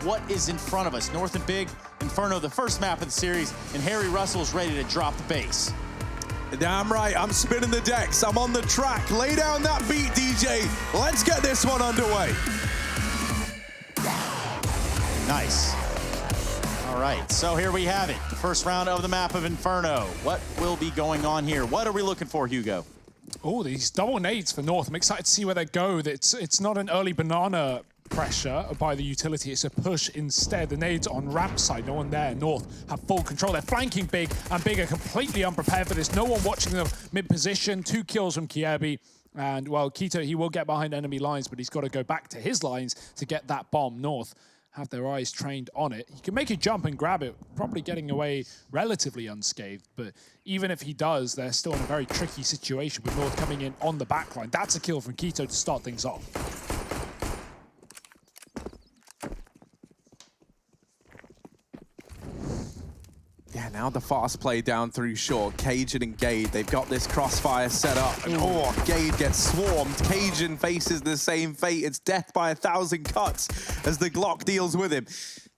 what is in front of us. North and Big, Inferno, the first map of the series, and Harry Russell's ready to drop the bass. Damn right, I'm spinning the decks. I'm on the track. Lay down that beat, DJ. Let's get this one underway. Nice. All right, so here we have it. The first round of the map of Inferno. What will be going on here? What are we looking for, Hugo? Oh, these double nades for North. I'm excited to see where they go. It's not an early banana pressure by the utility. It's a push instead. The nades on ramp side, no one there. North have full control. They're flanking Big, and Big are completely unprepared for this. No one watching them mid-position. 2 kills from Kiebi. And, well, Keto, he will get behind enemy lines, but he's got to go back to his lines to get that bomb. North have their eyes trained on it. He can make a jump and grab it, probably getting away relatively unscathed, but even if he does, they're still in a very tricky situation with North coming in on the backline. That's a kill from Keto to start things off. Yeah, now the fast play down through short. Cajun and Gade, they've got this crossfire set up. And Gade gets swarmed. Cajun faces the same fate. It's death by 1,000 cuts as the Glock deals with him.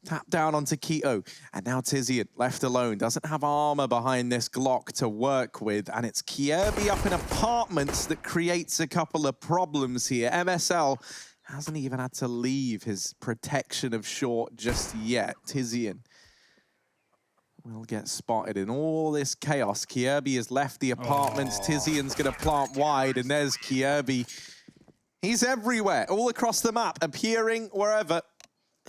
Tap down onto Keto. And now Tizian, left alone, doesn't have armor behind this Glock to work with. And it's Kiebi up in apartments that creates a couple of problems here. MSL hasn't even had to leave his protection of short just yet. Tizian will get spotted in all this chaos. Kiebi has left the apartments. Tizian's going to plant wide, and there's Kiebi. He's everywhere, all across the map, appearing wherever.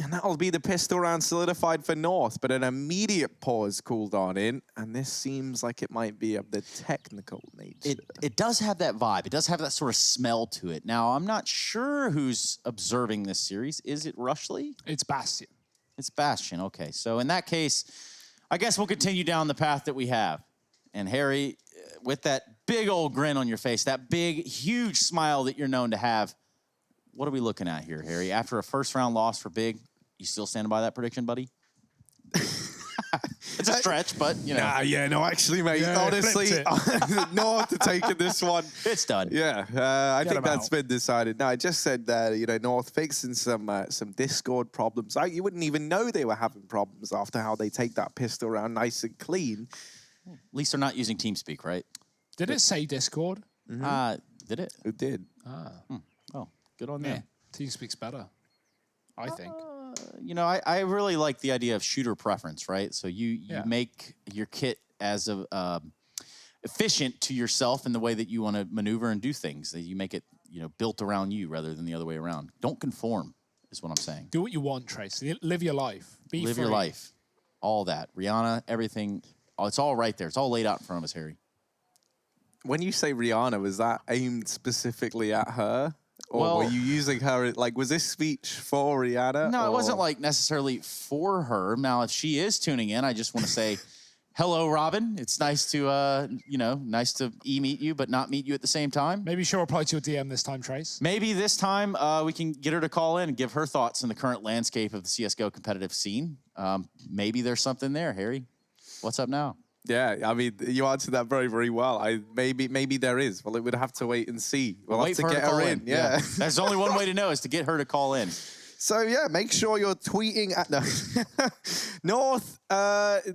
And that'll be the pistol round solidified for North, but an immediate pause called on in, and this seems like it might be of the technical nature. It does have that vibe. It does have that sort of smell to it. Now, I'm not sure who's observing this series. Is it Rushley? It's Bastion. It's Bastion, okay. So in that case, I guess we'll continue down the path that we have. And Harry, with that big old grin on your face, that big, huge smile that you're known to have, what are we looking at here, Harry? After a first-round loss for Big, you still standing by that prediction, buddy? It's a stretch, but, you know. Nah, yeah, no, actually, mate, honestly, North to taking this one. It's done. Yeah, I think that's been decided. No, I just said, you know, North fixing some Discord problems. You wouldn't even know they were having problems after how they take that pistol round nice and clean. At least they're not using TeamSpeak, right? Did it say Discord? Did it? It did. Oh, good on them. TeamSpeak's better, I think. You know, I really like the idea of shooter preference, right? So you make your kit as efficient to yourself in the way that you want to maneuver and do things. That you make it, you know, built around you rather than the other way around. Don't conform, is what I'm saying. Do what you want, Trace. Live your life. Be Live free. your life. All that. Rihanna, everything. Oh, it's all right there. It's all laid out in front of us, Harry. When you say Rihanna, was that aimed specifically at her? Or were you using her, like, was this speech for Rihanna? No, it wasn't, like, necessarily for her. Now, if she is tuning in, I just want to say, hello, Robin. It's nice to, you know, nice to meet you, but not meet you at the same time. Maybe she'll reply to your DM this time, Trace. Maybe this time we can get her to call in and give her thoughts on the current landscape of the CSGO competitive scene. Maybe there's something there, Harry. What's up now? Yeah, I mean, you answered that very, very well. Maybe there is. Well, it would have to wait and see. We'll have to get her in. Yeah. There's only one way to know is to get her to call in. So, yeah, make sure you're tweeting at... No. North,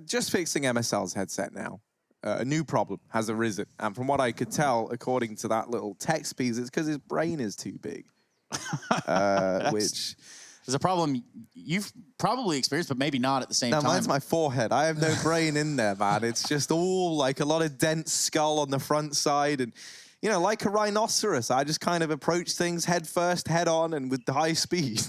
just fixing MSL's headset now. A new problem has arisen. And from what I could tell, according to that little text piece, it's because his brain is too big. Which... There's a problem you've probably experienced, but maybe not at the same time. Mine's my forehead. I have no brain in there, man. It's just all like a lot of dense skull on the front side. And, you know, like a rhinoceros, I just kind of approach things head first, head on, and with high speed.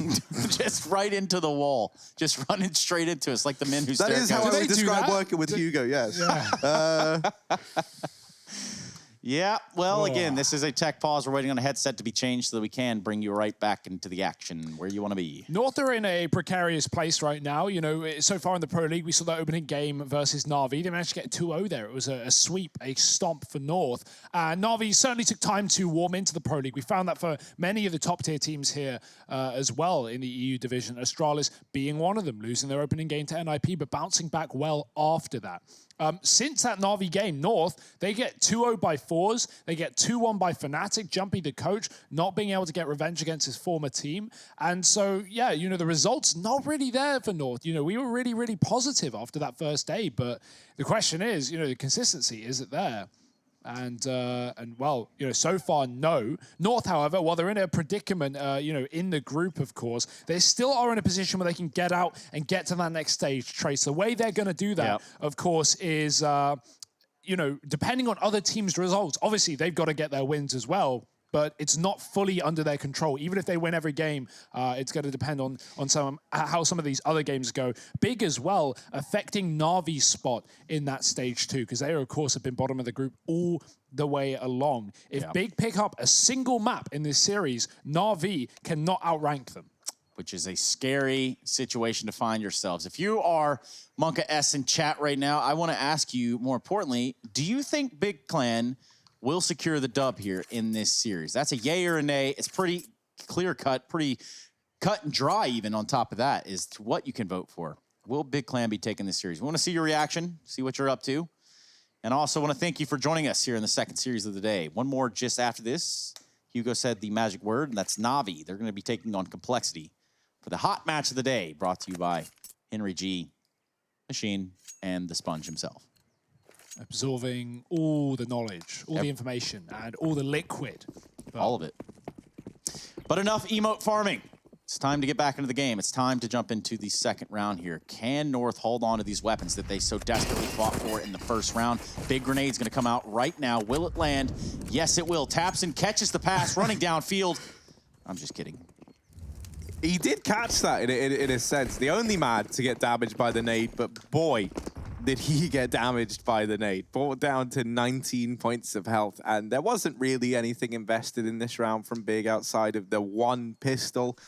Just right into the wall. Just running straight into us like the men who stare. That is how I would describe working with Hugo, yes. Yeah. Yeah, well, again, this is a tech pause. We're waiting on a headset to be changed so that we can bring you right back into the action where you want to be. North are in a precarious place right now. You know, so far in the Pro League, we saw that opening game versus Na'Vi. They managed to get 2-0 there. It was a sweep, a stomp for North. Na'Vi certainly took time to warm into the Pro League. We found that for many of the top-tier teams here as well in the EU division, Astralis being one of them, losing their opening game to NIP, but bouncing back well after that. Since that Na'Vi game, North, they get 2-0 by 4s. They get 2-1 by Fnatic, Jumpy the coach, not being able to get revenge against his former team. And so, yeah, you know, the results not really there for North. You know, we were really, really positive after that first day, but the question is, you know, the consistency, is it there? And well, you know, so far, no. North, however, while they're in a predicament, you know, in the group, of course, they still are in a position where they can get out and get to that next stage, Trace. The way they're going to do that, of course, is, you know, depending on other teams' results, obviously they've got to get their wins as well, but it's not fully under their control. Even if they win every game, it's going to depend on how some of these other games go. Big as well, affecting Na'Vi's spot in that stage too, because they, of course, have been bottom of the group all the way along. If Big pick up a single map in this series, Na'Vi cannot outrank them. Which is a scary situation to find yourselves. If you are Monka S in chat right now, I want to ask you, more importantly, do you think Big Clan will secure the dub here in this series? That's a yay or a nay. It's pretty clear-cut, pretty cut and dry even on top of that is to what you can vote for. Will Big Clan be taking this series? We want to see your reaction, see what you're up to. And I also want to thank you for joining us here in the second series of the day. One more just after this. Hugo said the magic word, and that's Na'Vi. They're going to be taking on Complexity for the hot match of the day, brought to you by Henry G, Machine, and the Sponge himself. Absorbing all the knowledge, all the information, and all the liquid. All of it. But enough emote farming. It's time to get back into the game. It's time to jump into the second round here. Can North hold on to these weapons that they so desperately fought for in the first round? Big grenade's going to come out right now. Will it land? Yes, it will. Tapson catches the pass, running downfield. I'm just kidding. He did catch that in a sense. The only man to get damaged by the nade, but boy, did he get damaged by the nade. Brought down to 19 points of health, and there wasn't really anything invested in this round from Big outside of the one pistol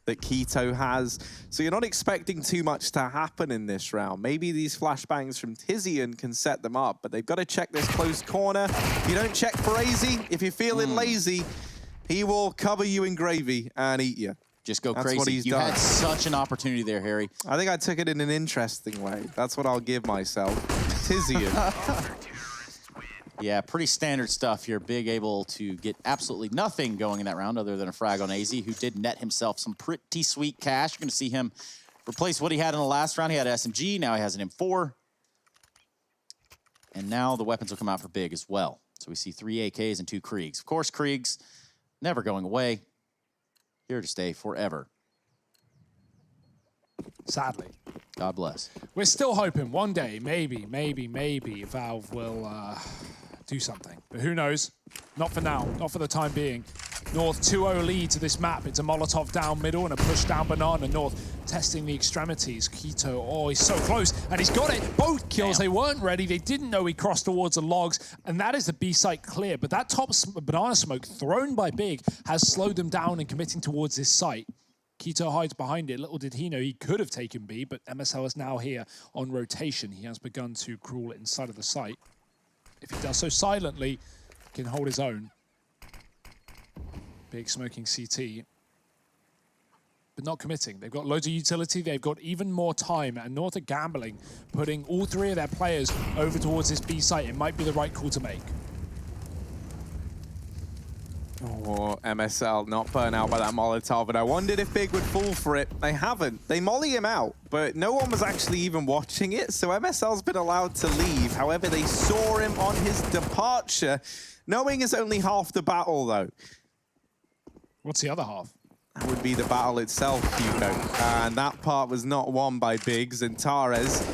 that Keto has. So you're not expecting too much to happen in this round. Maybe these flashbangs from Tizian can set them up, but they've got to check this close corner. You don't check for AZ. If you're feeling lazy, he will cover you in gravy and eat you. Just go That's crazy. what he's You done. had such an opportunity there, Harry. I think I took it in an interesting way. That's what I'll give myself. Tizian. Yeah, pretty standard stuff here. Big able to get absolutely nothing going in that round other than a frag on AZ, who did net himself some pretty sweet cash. You're going to see him replace what he had in the last round. He had an SMG. Now he has an M4. And now the weapons will come out for Big as well. So we see 3 AKs and 2 Kriegs. Of course, Kriegs never going away. Here to stay forever. Sadly. God bless. We're still hoping one day, maybe, Valve will do something. But who knows? Not for now, not for the time being. North 2-0 lead to this map. It's a Molotov down middle and a push down banana. North testing the extremities. Keto, oh, he's so close. And he's got it. Both kills. Damn. They weren't ready. They didn't know he crossed towards the logs. And that is the B site clear. But that top banana smoke thrown by Big has slowed them down and committing towards this site. Keto hides behind it. Little did he know he could have taken B, but MSL is now here on rotation. He has begun to crawl inside of the site. If he does so silently, he can hold his own. Big smoking CT, but not committing. They've got loads of utility. They've got even more time, and North are gambling, putting all 3 of their players over towards this B site. It might be the right call to make. Oh, MSL not burnt out by that Molotov, and I wondered if Big would fall for it. They haven't. They molly him out, but no one was actually even watching it, so MSL's been allowed to leave. However, they saw him on his departure. Knowing is only half the battle, though. What's the other half? That would be the battle itself, Hugo. And that part was not won by Biggs, and Tares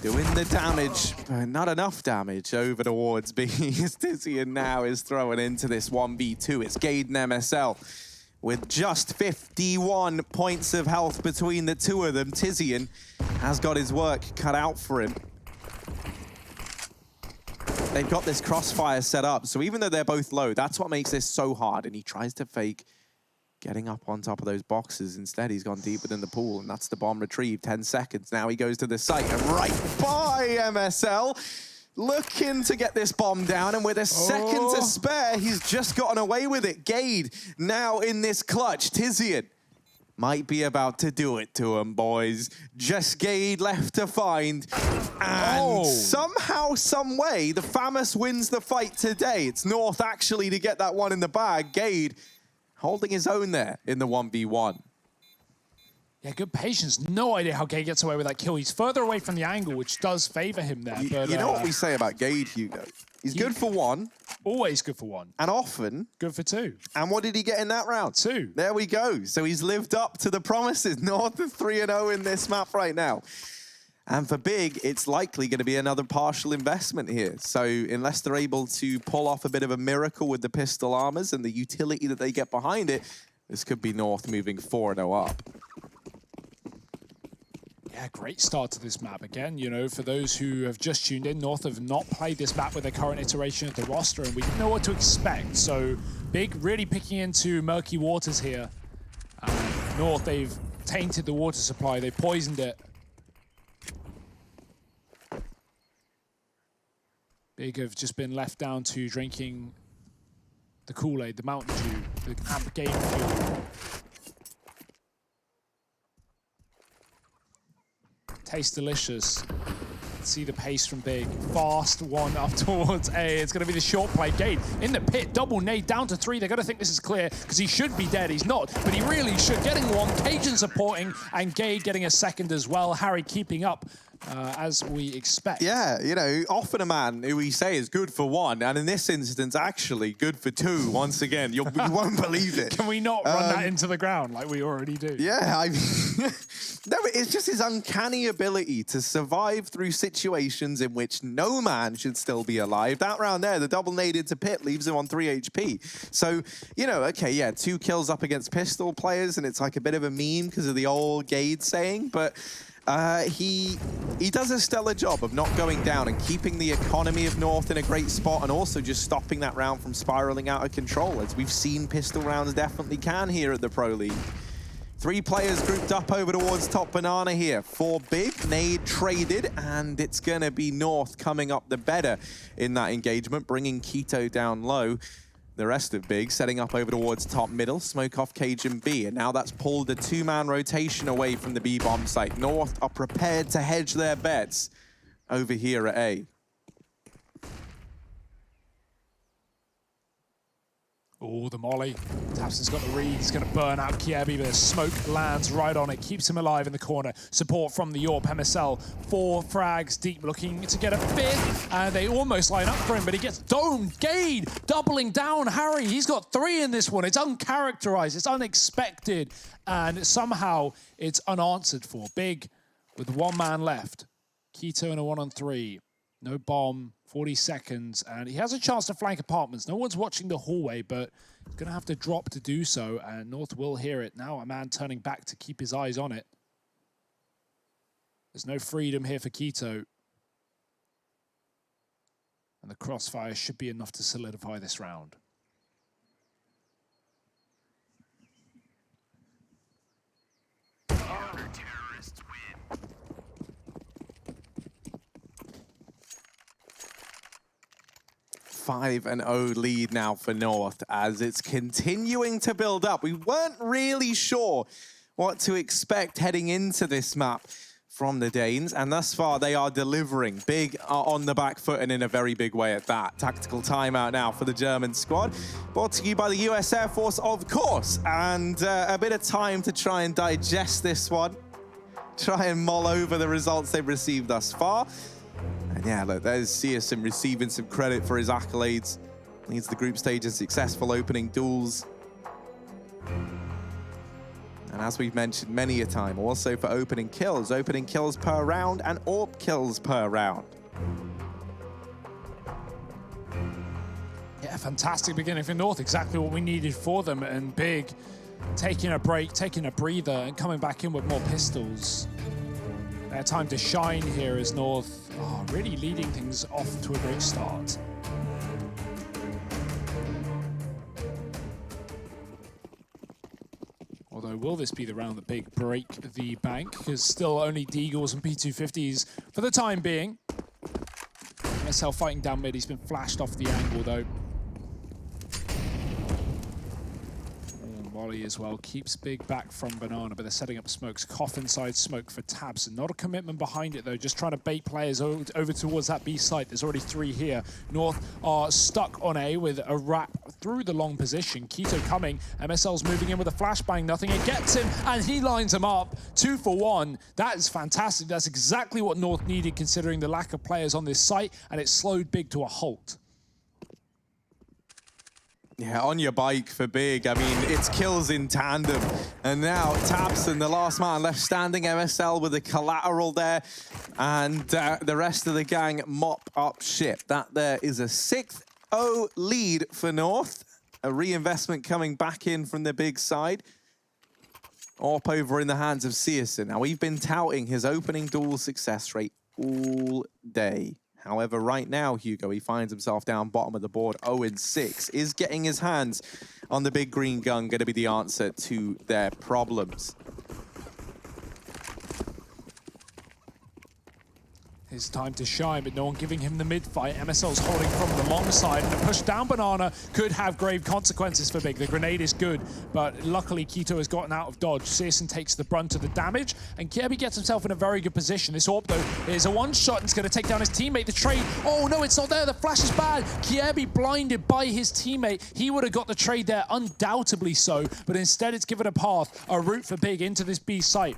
doing the damage, but not enough damage over towards B. Tizian now is throwing into this 1v2. It's Gade and MSL with just 51 points of health between the two of them. Tizian has got his work cut out for him. They've got this crossfire set up, so even though they're both low, that's what makes this so hard, and he tries to fake getting up on top of those boxes. Instead, he's gone deeper than the pool, and that's the bomb retrieved. 10 seconds. Now he goes to the site, and right by MSL, looking to get this bomb down, and with a second to spare, he's just gotten away with it. Gade now in this clutch. Tizian might be about to do it to him, boys. Just Gade left to find. And somehow, some way, the FAMAS wins the fight today. It's North actually to get that one in the bag. Gade holding his own there in the 1v1. Yeah, good patience. No idea how Gade gets away with that kill. He's further away from the angle, which does favor him there. But, you know what we say about Gade, Hugo? He's good for one. Always good for one. And often. Good for two. And what did he get in that round? 2. There we go. So he's lived up to the promises. North of 3-0 in this map right now. And for Big, it's likely going to be another partial investment here. So unless they're able to pull off a bit of a miracle with the pistol armors and the utility that they get behind it, this could be North moving 4-0 up. Yeah, great start to this map. Again, you know, for those who have just tuned in, North have not played this map with the current iteration of the roster, and we didn't know what to expect. So Big really picking into murky waters here. North, they've tainted the water supply. They poisoned it. Big have just been left down to drinking the Kool-Aid, the Mountain Dew, the amp game fuel. Tastes delicious. See the pace from Big. Fast one up towards A. It's going to be the short play. Gade in the pit. Double nade down to 3. They're going to think this is clear because he should be dead. He's not, but he really should. Getting one. Cajun supporting and Gade getting a second as well. Harry keeping up as we expect. Yeah, you know, often a man who we say is good for 1, and in this instance, actually good for 2. Once again, you won't believe it. Can we not run that into the ground like we already do? Yeah, I mean, no, it's just his uncanny ability to survive through situations in which no man should still be alive. That round there, the double nade into pit leaves him on 3 HP. So, you know, okay, yeah, 2 kills up against pistol players, and it's like a bit of a meme because of the old Gade saying, but he does a stellar job of not going down and keeping the economy of North in a great spot, and also just stopping that round from spiraling out of control, as we've seen pistol rounds definitely can here at the Pro League. 3 players grouped up over towards top banana here. 4 Big, nade traded, and it's going to be North coming up the better in that engagement, bringing Keto down low. The rest of Big setting up over towards top middle, smoke off Cajun B, and now that's pulled a 2-man rotation away from the B bomb site. North are prepared to hedge their bets over here at A. Oh, the molly. Tapson's got the read. He's going to burn out Kiebi, but the smoke lands right on it. Keeps him alive in the corner. Support from the Yorp. MSL, 4 frags deep, looking to get a 5th. And they almost line up for him, but he gets domed. Gade doubling down Harry. He's got 3 in this one. It's uncharacterized. It's unexpected. And somehow it's unanswered for. Big with 1 man left. Keto in a 1-on-3. No bomb. 40 seconds, and he has a chance to flank apartments. No one's watching the hallway, but he's going to have to drop to do so, and North will hear it. Now a man turning back to keep his eyes on it. There's no freedom here for Keto. And the crossfire should be enough to solidify this round. Terrorists win. 5-0 lead now for North as it's continuing to build up. We weren't really sure what to expect heading into this map from the Danes, and thus far they are delivering. Big are on the back foot and in a very big way at that. Tactical timeout now for the German squad. Brought to you by the US Air Force, of course, and a bit of time to try and digest this one. Try and mull over the results they've received thus far. And yeah, look, there's Searson receiving some credit for his accolades. Leads the group stage in successful opening duels. And as we've mentioned many a time, also for opening kills per round and AWP kills per round. Yeah, fantastic beginning for North. Exactly what we needed for them. And Big taking a break, taking a breather, and coming back in with more pistols. Their time to shine here as North really leading things off to a great start. Although, will this be the round that Big break the bank? Because still only Deagles and P250s for the time being. MSL fighting down mid. He's been flashed off the angle, though. volley as well. Keeps Big back from Banana, but they're setting up smokes. Cough inside smoke for Tabs. Not a commitment behind it, though. Just trying to bait players over towards that B site. There's already 3 here. North are stuck on A with a wrap through the long position. Keto coming. MSL's moving in with a flashbang. Nothing. It gets him, and he lines him up. 2 for 1. That is fantastic. That's exactly what North needed, considering the lack of players on this site, and it slowed Big to a halt. Yeah, on your bike for Big. I mean, it's kills in tandem. And now Tabson, the last man left standing, MSL with the collateral there. And the rest of the gang mop up shit. That there is a 6-0 lead for North. A reinvestment coming back in from the Big side. Up over in the hands of Searson. Now, we've been touting his opening duel success rate all day. However, right now, Hugo, he finds himself down bottom of the board, 0-6. Is getting his hands on the big green gun going to be the answer to their problems? His time to shine, but no one giving him the mid-fight. MSL's holding from the long side, and a push down Banana could have grave consequences for Big. The grenade is good, but luckily Keto has gotten out of dodge. Searson takes the brunt of the damage, and Kirby gets himself in a very good position. This AWP, though, is a one-shot, and it's going to take down his teammate. The trade, oh no, it's not there. The flash is bad. Kirby blinded by his teammate. He would have got the trade there, undoubtedly so, but instead it's given a path, a route for Big into this B site.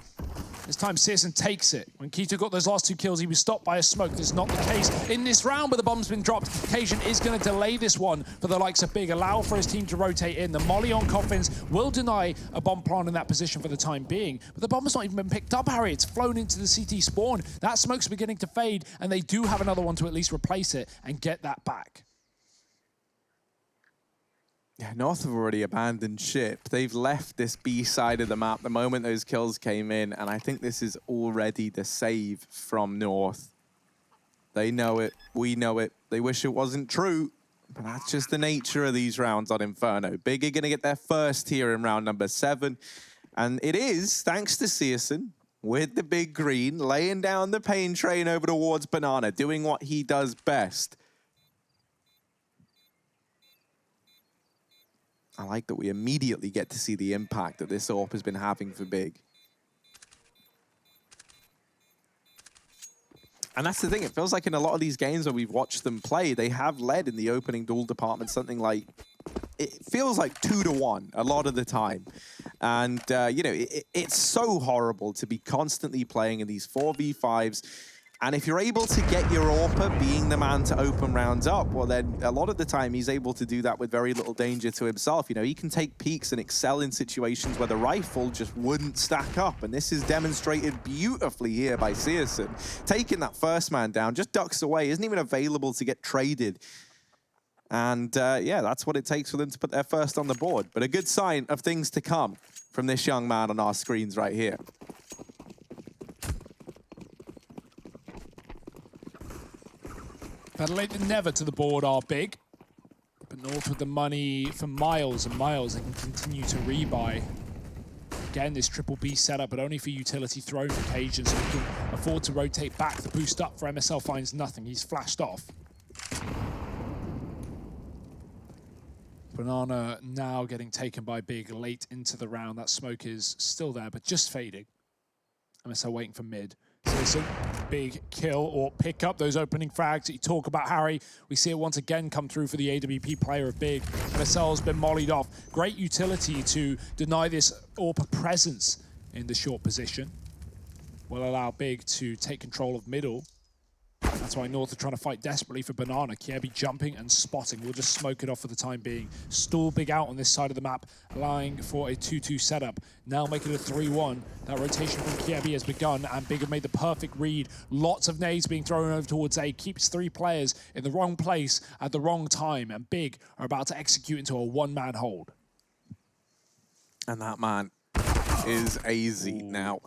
This time, Searson takes it. When Keto got those last 2 kills, he was stopped by a smoke. This is not the case in this round, but the bomb's been dropped. Cajun is going to delay this one for the likes of Big, allow for his team to rotate in. The molly on Coffins will deny a bomb plant in that position for the time being, but the bomb's not even been picked up, Harry. It's flown into the CT spawn. That smoke's beginning to fade, and they do have another one to at least replace it and get that back. Yeah, North have already abandoned ship. They've left this B side of the map the moment those kills came in, and I think this is already the save from North. They know it, we know it. They wish it wasn't true, but that's just the nature of these rounds on Inferno. Big are going to get their first here in round number 7, and it is thanks to Searson with the big green, laying down the pain train over towards Banana, doing what he does best. I like that we immediately get to see the impact that this AWP has been having for Big. And that's the thing, it feels like in a lot of these games where we've watched them play, they have led in the opening duel department something like, it feels like 2-1 a lot of the time. And, you know, it's so horrible to be constantly playing in these 4v5s. And if you're able to get your AWPer being the man to open rounds up, well then a lot of the time he's able to do that with very little danger to himself. You know, he can take peeks and excel in situations where the rifle just wouldn't stack up. And this is demonstrated beautifully here by Searson. Taking that first man down, just ducks away, isn't even available to get traded. And yeah, that's what it takes for them to put their first on the board. But a good sign of things to come from this young man on our screens right here. Better late than never to the board are Big. But North with the money for Miles, and Miles, they can continue to rebuy. Again, this triple B setup, but only for utility thrown for Cajun, so he can afford to rotate back. The boost up for MSL finds nothing. He's flashed off. Banana now getting taken by Big late into the round. That smoke is still there, but just fading. MSL waiting for mid. Searson, big kill or pick up those opening frags that you talk about, Harry. We see it once again come through for the AWP player of Big. MSL's been mollied off. Great utility to deny this AWP presence in the short position. Will allow Big to take control of middle. That's why North are trying to fight desperately for Banana. Kiebi jumping and spotting. We'll just smoke it off for the time being. Stall Big out on this side of the map, allowing for a 2-2 setup. Now make it a 3-1. That rotation from Kiebi has begun, and Big have made the perfect read. Lots of nades being thrown over towards A. Keeps 3 players in the wrong place at the wrong time, and Big are about to execute into a one-man hold. And that man is AZ now.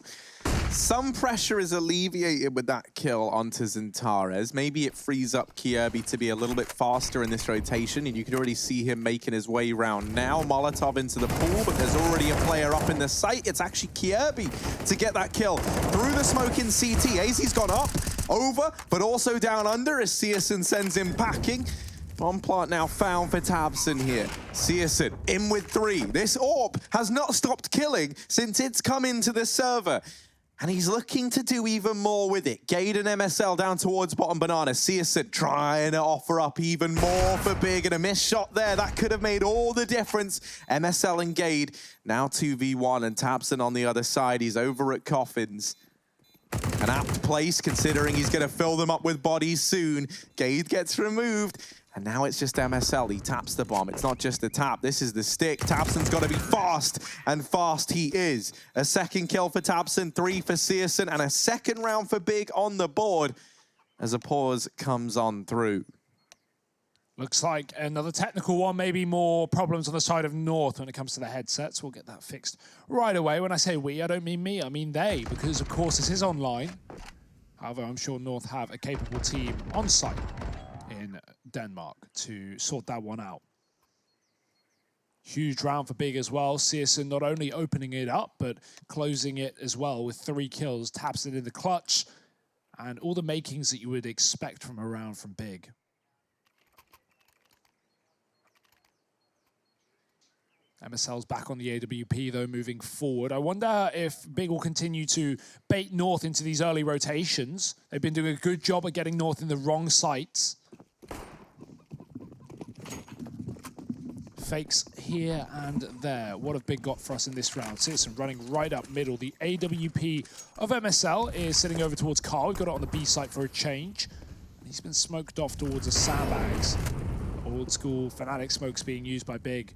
Some pressure is alleviated with that kill onto Zintares. Maybe it frees up Kiebi to be a little bit faster in this rotation, and you can already see him making his way round now. Molotov into the pool, but there's already a player up in the site. It's actually Kiebi to get that kill. Through the smoke in CT, AZ's gone up, over, but also down under as Searson sends him packing. Bomb plant now found for Tabson here. Searson in with 3. This AWP has not stopped killing since it's come into the server. And he's looking to do even more with it. Gade and MSL down towards bottom banana. Searson trying to offer up even more for Big, and a missed shot there. That could have made all the difference. MSL and Gade now 2v1, and Tabson on the other side. He's over at Coffins. An apt place, considering he's going to fill them up with bodies soon. Gade gets removed, and now it's just MSL. He taps the bomb. It's not just the tap. This is the stick. Tabson's got to be fast, and fast he is. A second kill for Tabson, 3 for Searson, and a second round for Big on the board as a pause comes on through. Looks like another technical one, maybe more problems on the side of North when it comes to the headsets. We'll get that fixed right away. When I say we, I don't mean me, I mean they, because of course this is online. However, I'm sure North have a capable team on site in Denmark to sort that one out. Huge round for Big as well. Searson not only opening it up, but closing it as well with 3 kills. Taps it in the clutch, and all the makings that you would expect from a round from Big. MSL's back on the AWP, though, moving forward. I wonder if Big will continue to bait North into these early rotations. They've been doing a good job at getting North in the wrong sites. Fakes here and there. What have Big got for us in this round? Searson running right up middle. The AWP of MSL is sitting over towards Carl. We've got it on the B site for a change. He's been smoked off towards the sandbags. Old school Fnatic smokes being used by Big.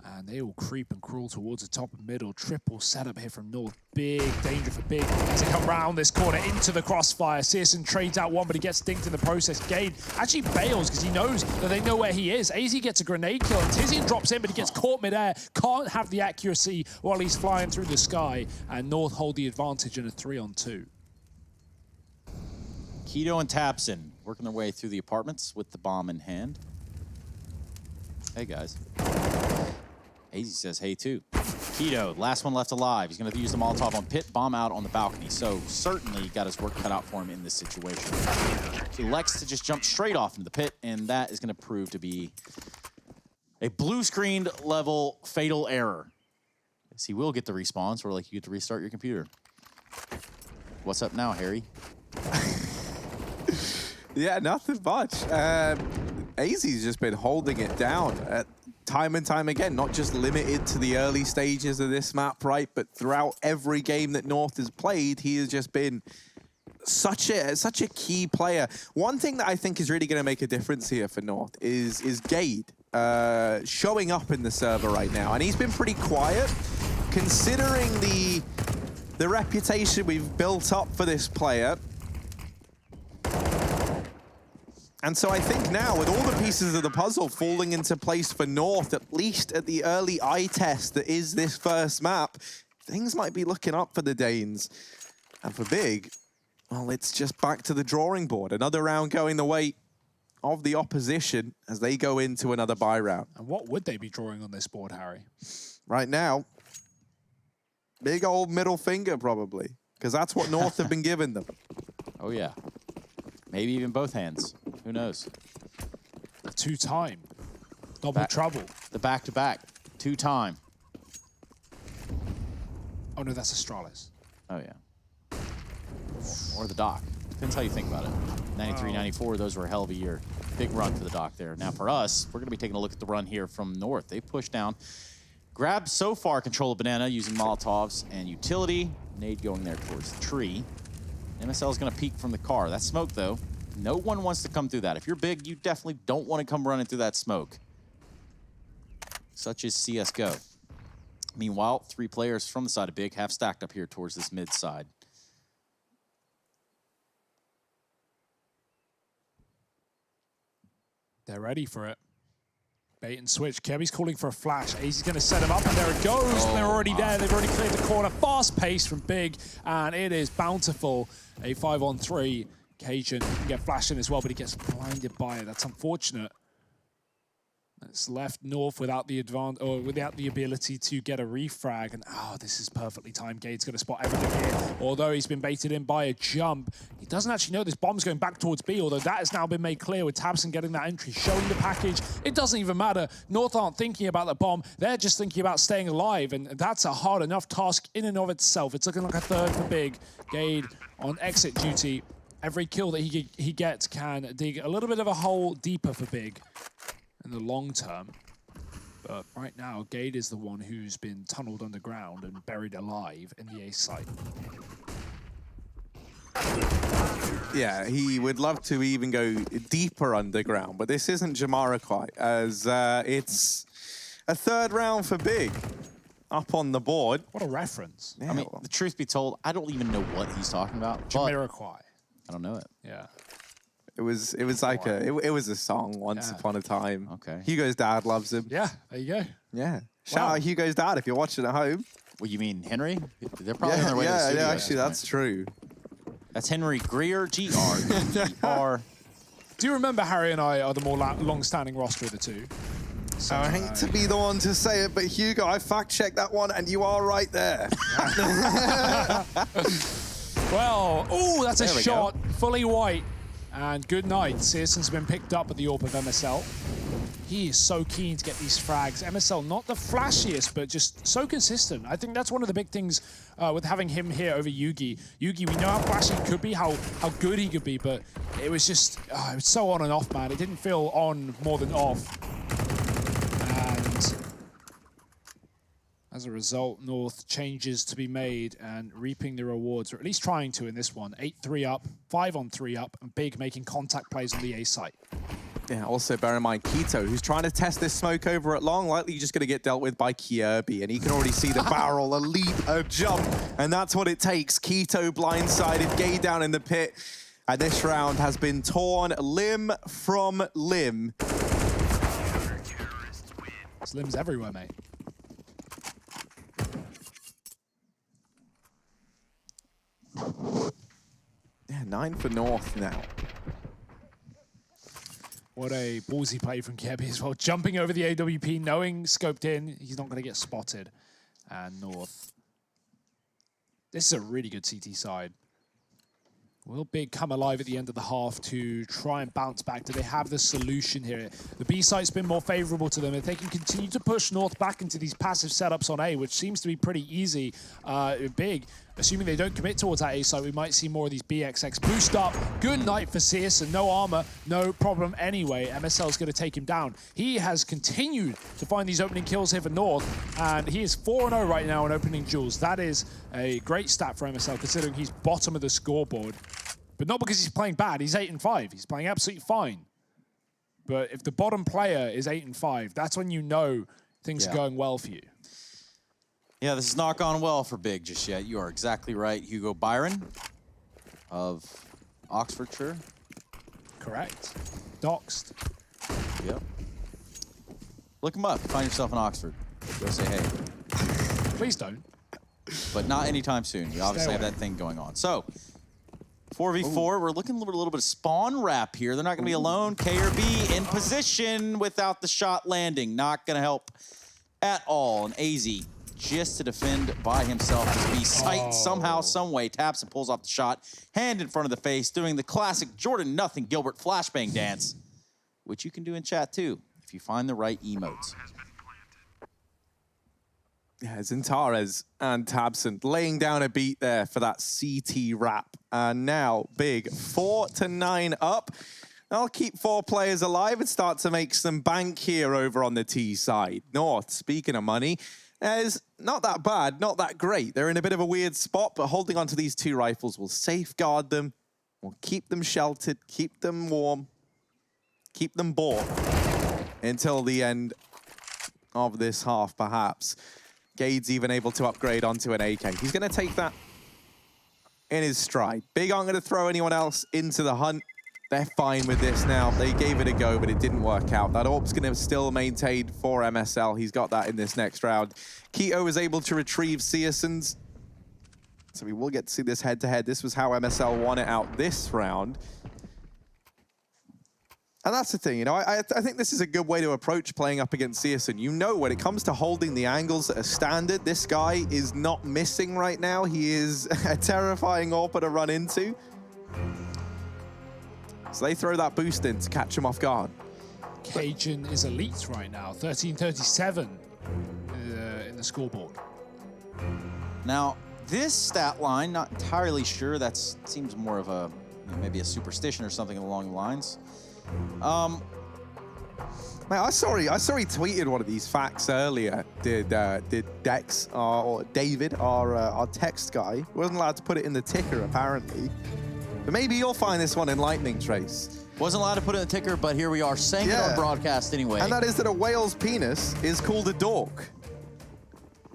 And they all creep and crawl towards the top and middle. Triple setup here from North. Big danger for Big as they come round this corner into the crossfire. Searson trades out one, but he gets dinked in the process. Gade actually bails because he knows that they know where he is. AZ gets a grenade kill, and Tizian drops in, but he gets caught midair. Can't have the accuracy while he's flying through the sky. And North hold the advantage in a 3-on-2. Keto and Tabson working their way through the apartments with the bomb in hand. Hey, guys. AZ says hey, too. Keto, last one left alive. He's going to use the Molotov on Pit, bomb out on the balcony. So certainly got his work cut out for him in this situation. He elects to just jump straight off into the pit, and that is going to prove to be a blue-screened level fatal error. Yes, he will get the respawn, so like you get to restart your computer. What's up now, Harry? Yeah, nothing much. AZ's just been holding it down time and time again, not just limited to the early stages of this map, right? But throughout every game that North has played, he has just been such a key player. One thing that I think is really going to make a difference here for North is Gade showing up in the server right now, and he's been pretty quiet, considering the reputation we've built up for this player. And so I think now, with all the pieces of the puzzle falling into place for North, at least at the early eye test that is this first map, things might be looking up for the Danes. And for Big, well, it's just back to the drawing board. Another round going the way of the opposition as they go into another bye round. And what would they be drawing on this board, Harry? Right now, big old middle finger, probably, because that's what North have been giving them. Oh, yeah. Maybe even both hands. Who knows? A 2-time. Double trouble. The back-to-back. 2-time. Oh, no, that's Astralis. Oh, yeah. Or the Doc. Depends how you think about it. 93, 94, those were a hell of a year. Big run for the Doc there. Now, for us, we're going to be taking a look at the run here from North. They pushed down. Grabbed so far control of Banana using Molotovs and utility. Nade going there towards the tree. MSL is going to peek from the car. That smoke, though, no one wants to come through that. If you're Big, you definitely don't want to come running through that smoke. Such is CSGO. Meanwhile, 3 players from the side of Big have stacked up here towards this mid side. They're ready for it. Bait and switch. Kirby's calling for a flash. AZ's going to set him up, and there it goes. Oh, they're already there. They've already cleared the corner. Fast pace from Big, and it is bountiful. A 5-on-3. Cajun can get flashed in as well, but he gets blinded by it. That's unfortunate. It's left North without the without the ability to get a refrag, and this is perfectly timed. Gade's going to spot everything here. Although he's been baited in by a jump, he doesn't actually know this bomb's going back towards B, although that has now been made clear with tabseN getting that entry, showing the package. It doesn't even matter. North aren't thinking about the bomb. They're just thinking about staying alive, and that's a hard enough task in and of itself. It's looking like a third for Big. Gade on exit duty. Every kill that he gets can dig a little bit of a hole deeper for Big in the long term. But right now, Gade is the one who's been tunneled underground and buried alive in the A site. Yeah, he would love to even go deeper underground, but this isn't Jamiroquai, as it's a third round for Big up on the board. What a reference. Yeah, I mean, the truth be told, I don't even know what he's talking about. Jamiroquai. I don't know it. Yeah. It was like it was a song once upon a time. Okay. Hugo's dad loves him. Yeah, there you go. Yeah. Shout out Hugo's dad if you're watching at home. Well, you mean Henry? They're probably on their way to the studio. Yeah, actually, that's true. That's Henry Greer, G-R-E-R. Do you remember Harry and I are the more long-standing roster of the two? So, I hate to be the one to say it, but Hugo, I fact-checked that one, and you are right there. Well, that's a There we shot, fully white. And good night. CSGO's been picked up at the AWP of MSL. He is so keen to get these frags. MSL, not the flashiest, but just so consistent. I think that's one of the big things with having him here over Yugi. Yugi, we know how flashy he could be, how good he could be, but it was just, it was so on and off, man. It didn't feel on more than off. And as a result, North changes to be made and reaping the rewards, or at least trying to in this one. 8-3 up, 5-on-3 up, and Big making contact plays on the A site. Yeah, also bear in mind Keto, who's trying to test this smoke over at long, likely just going to get dealt with by Kirby, and he can already see the barrel, a leap, a jump, and that's what it takes. Keto blindsided, Gade down in the pit, and this round has been torn limb from limb. There's limbs everywhere, mate. Yeah, 9 for North now. What a ballsy play from Kirby as well. Jumping over the AWP, knowing scoped in, he's not going to get spotted. And North. This is a really good CT side. Will Big come alive at the end of the half to try and bounce back? Do they have the solution here? The B site's been more favorable to them. If they can continue to push North back into these passive setups on A, which seems to be pretty easy, Big, assuming they don't commit towards that A site, we might see more of these BXX boost up. Good night for CSGO, no armor, no problem anyway. MSL's going to take him down. He has continued to find these opening kills here for North, and he is 4-0 right now in opening duels. That is a great stat for MSL, considering he's bottom of the scoreboard. But not because he's playing bad, he's 8-5. He's playing absolutely fine. But if the bottom player is 8-5, that's when you know things are going well for you. Yeah, this has not gone well for Big just yet. You are exactly right. Hugo Byron of Oxfordshire. Correct. Doxed. Yep. Look him up. Find yourself in Oxford. Go say hey. Please don't. But not anytime soon. You obviously have that thing going on. So, 4v4, we're looking for a little bit of spawn wrap here. They're not going to be alone. KRB in position without the shot landing. Not going to help at all. And AZ just to defend by himself as B site somehow, some way, taps and pulls off the shot. Hand in front of the face, doing the classic Jordan Nothing Gilbert flashbang dance, which you can do in chat too, if you find the right emotes. Yeah, Zintares and tabseN laying down a beat there for that CT wrap. And now Big 4-9 up. I'll keep 4 players alive and start to make some bank here over on the T side. North, speaking of money, is not that bad, not that great. They're in a bit of a weird spot, but holding onto these 2 rifles will safeguard them, will keep them sheltered, keep them warm, keep them bought until the end of this half, perhaps. Gade's even able to upgrade onto an AK. He's going to take that in his stride. Big aren't going to throw anyone else into the hunt. They're fine with this now. They gave it a go, but it didn't work out. That AWP's going to still maintain for MSL. He's got that in this next round. Keto is able to retrieve CSGO's. So we will get to see this head-to-head. This was how MSL won it out this round. And that's the thing, you know, I think this is a good way to approach playing up against CSN. You know, when it comes to holding the angles that are standard, this guy is not missing right now. He is a terrifying AWPer to run into. So they throw that boost in to catch him off guard. Cajun is elite right now, 1337 in the scoreboard. Now, this stat line, not entirely sure. That seems more of a maybe a superstition or something along the lines. Man, I saw he tweeted one of these facts earlier. Did Dex or David, our text guy, he wasn't allowed to put it in the ticker apparently. But maybe you'll find this one enlightening, Trace. Wasn't allowed to put it in the ticker, but here we are saying it on broadcast anyway. And that is that a whale's penis is called a dork.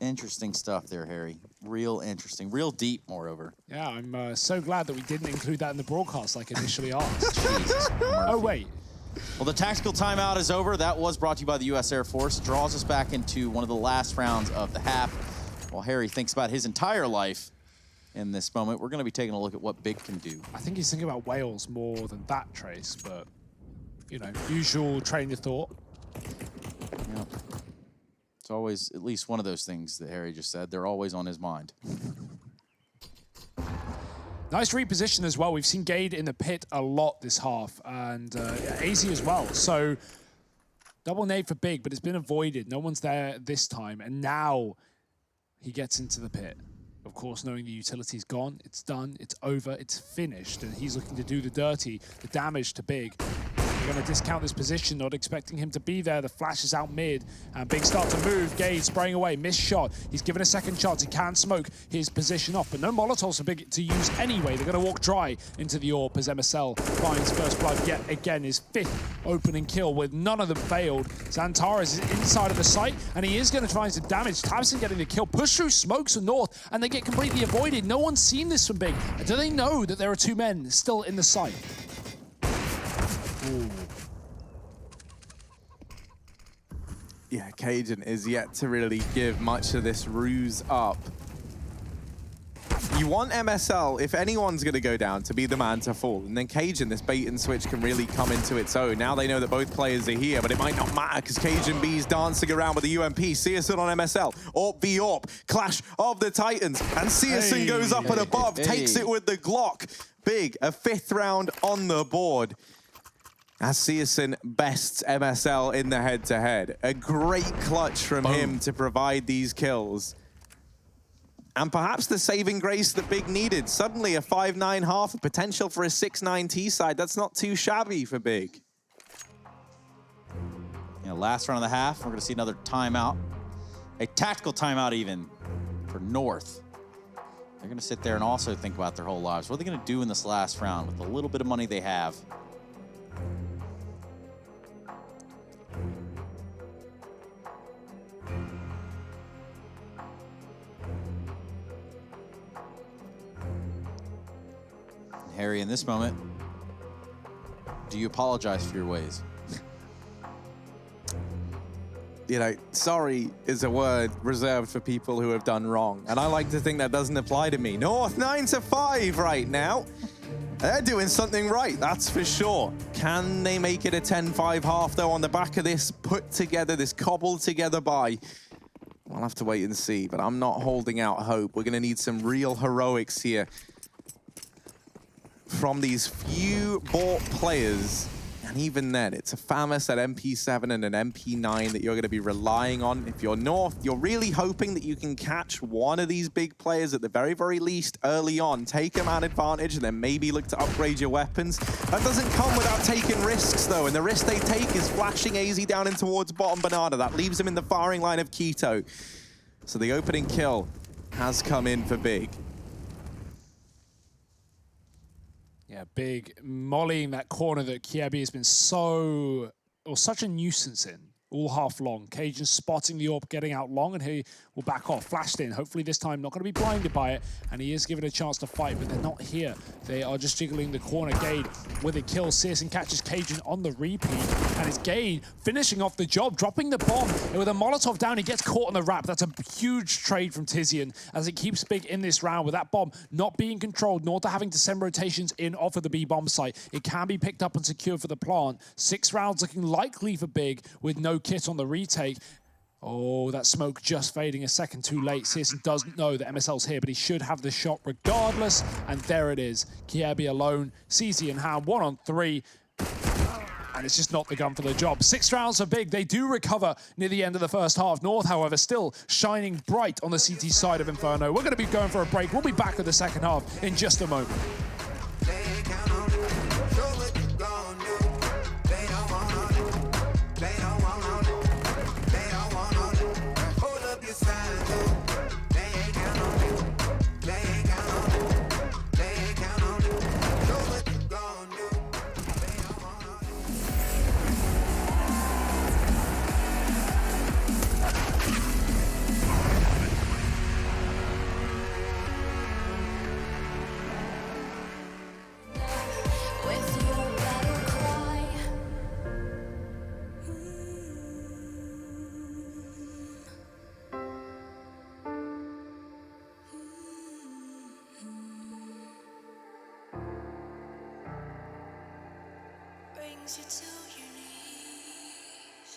Interesting stuff there, Harry. Real interesting. Real deep, moreover. Yeah, I'm so glad that we didn't include that in the broadcast like initially asked. Jesus. Oh, wait. Well, the tactical timeout is over. That was brought to you by the U.S. Air Force. Draws us back into one of the last rounds of the half. While Harry thinks about his entire life in this moment, we're going to be taking a look at what Big can do. I think he's thinking about Wales more than that, Trace, but, you know, usual train of thought. Yeah. It's always at least one of those things that Harry just said. They're always on his mind. Nice reposition as well. We've seen Gade in the pit a lot this half, and AZ as well. So double nade for Big, but it's been avoided. No one's there this time, and now he gets into the pit. Of course, knowing the utility's gone, it's done, it's over, it's finished, and he's looking to do the dirty, the damage to Big. They're going to discount this position, not expecting him to be there. The flash is out mid, and Big start to move. Gade spraying away, missed shot. He's given a second chance. He can smoke his position off, but no Molotovs for Big to use anyway. They're going to walk dry into the AWP as MSL finds first blood yet again. His 5th opening kill with none of them failed. Xantares is inside of the site, and he is going to try some damage. Tabson getting the kill. Push through smokes and north, and they get completely avoided. No one's seen this from Big. Do they know that there are 2 men still in the site? Ooh. Yeah, Cajun is yet to really give much of this ruse up. You want MSL, if anyone's going to go down, to be the man to fall. And then Cajun, this bait and switch can really come into its own. Now they know that both players are here, but it might not matter because Cajun B's dancing around with the UMP. CSN on MSL. AWP v AWP. Clash of the Titans. And CSN goes up and above, takes it with the Glock. Big, a 5th round on the board. As CSN bests MSL in the head-to-head. A great clutch from him to provide these kills. And perhaps the saving grace that Big needed. Suddenly a 5-9 half, a potential for a 6-9 T-side. That's not too shabby for Big. You know, last round of the half, we're going to see another timeout. A tactical timeout even for North. They're going to sit there and also think about their whole lives. What are they going to do in this last round with the little bit of money they have? Harry, in this moment, do you apologize for your ways? You know, sorry is a word reserved for people who have done wrong. And I like to think that doesn't apply to me. North 9-5 right now. They're doing something right, that's for sure. Can they make it a 10-5 half, though, on the back of this put together, this cobbled together buy? We'll have to wait and see, but I'm not holding out hope. We're going to need some real heroics here from these few bought players. And even then, it's a FAMAS at MP7 and an MP9 that you're going to be relying on. If you're North, you're really hoping that you can catch one of these big players at the very, very least early on. Take a man advantage and then maybe look to upgrade your weapons. That doesn't come without taking risks, though. And the risk they take is flashing AZ down in towards bottom banana. That leaves him in the firing line of Keto. So the opening kill has come in for Big. Yeah, Big mollying that corner that Kiebi has been such a nuisance in all half long. Cajun spotting the AWP, getting out long, and he will back off. Flashed in. Hopefully this time not going to be blinded by it, and he is given a chance to fight, but they're not here. They are just jiggling the corner. Gade with a kill. Searson catches Cajun on the repeat, and it's Gade finishing off the job, dropping the bomb. And with a Molotov down, he gets caught on the wrap. That's a huge trade from Tizian as it keeps big in this round with that bomb not being controlled, nor to having to send rotations in off of the B bomb site. It can be picked up and secured for the plant. 6 rounds looking likely for Big with no kit on the retake. Oh, that smoke just fading a second too late. Searson doesn't know that MSL's here, but he should have the shot regardless. And there it is. Kiebi alone, CZ in hand, 1 on 3. And it's just not the gun for the job. 6 rounds are Big. They do recover near the end of the first half. North, however, still shining bright on the CT side of Inferno. We're going to be going for a break. We'll be back with the second half in just a moment. Brings you to your knees.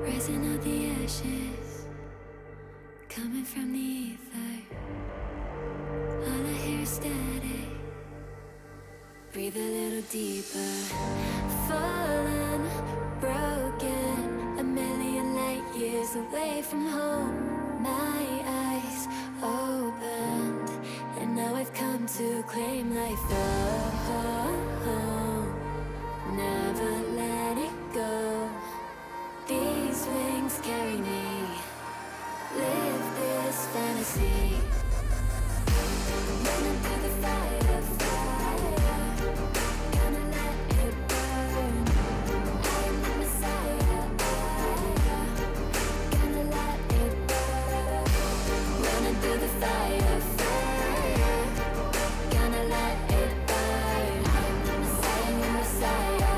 Rising out the ashes, coming from the ether. All I hear is static. Breathe a little deeper. Fallen, broken, a million light years away from home. My eyes opened, and now I've come to claim life. Oh, never let it go. These wings carry me. Live this fantasy. Running through the fire, fire. Gonna let it burn. I am the Messiah. Gonna let it burn. Running through the fire, fire. Gonna let it burn. I am the Messiah.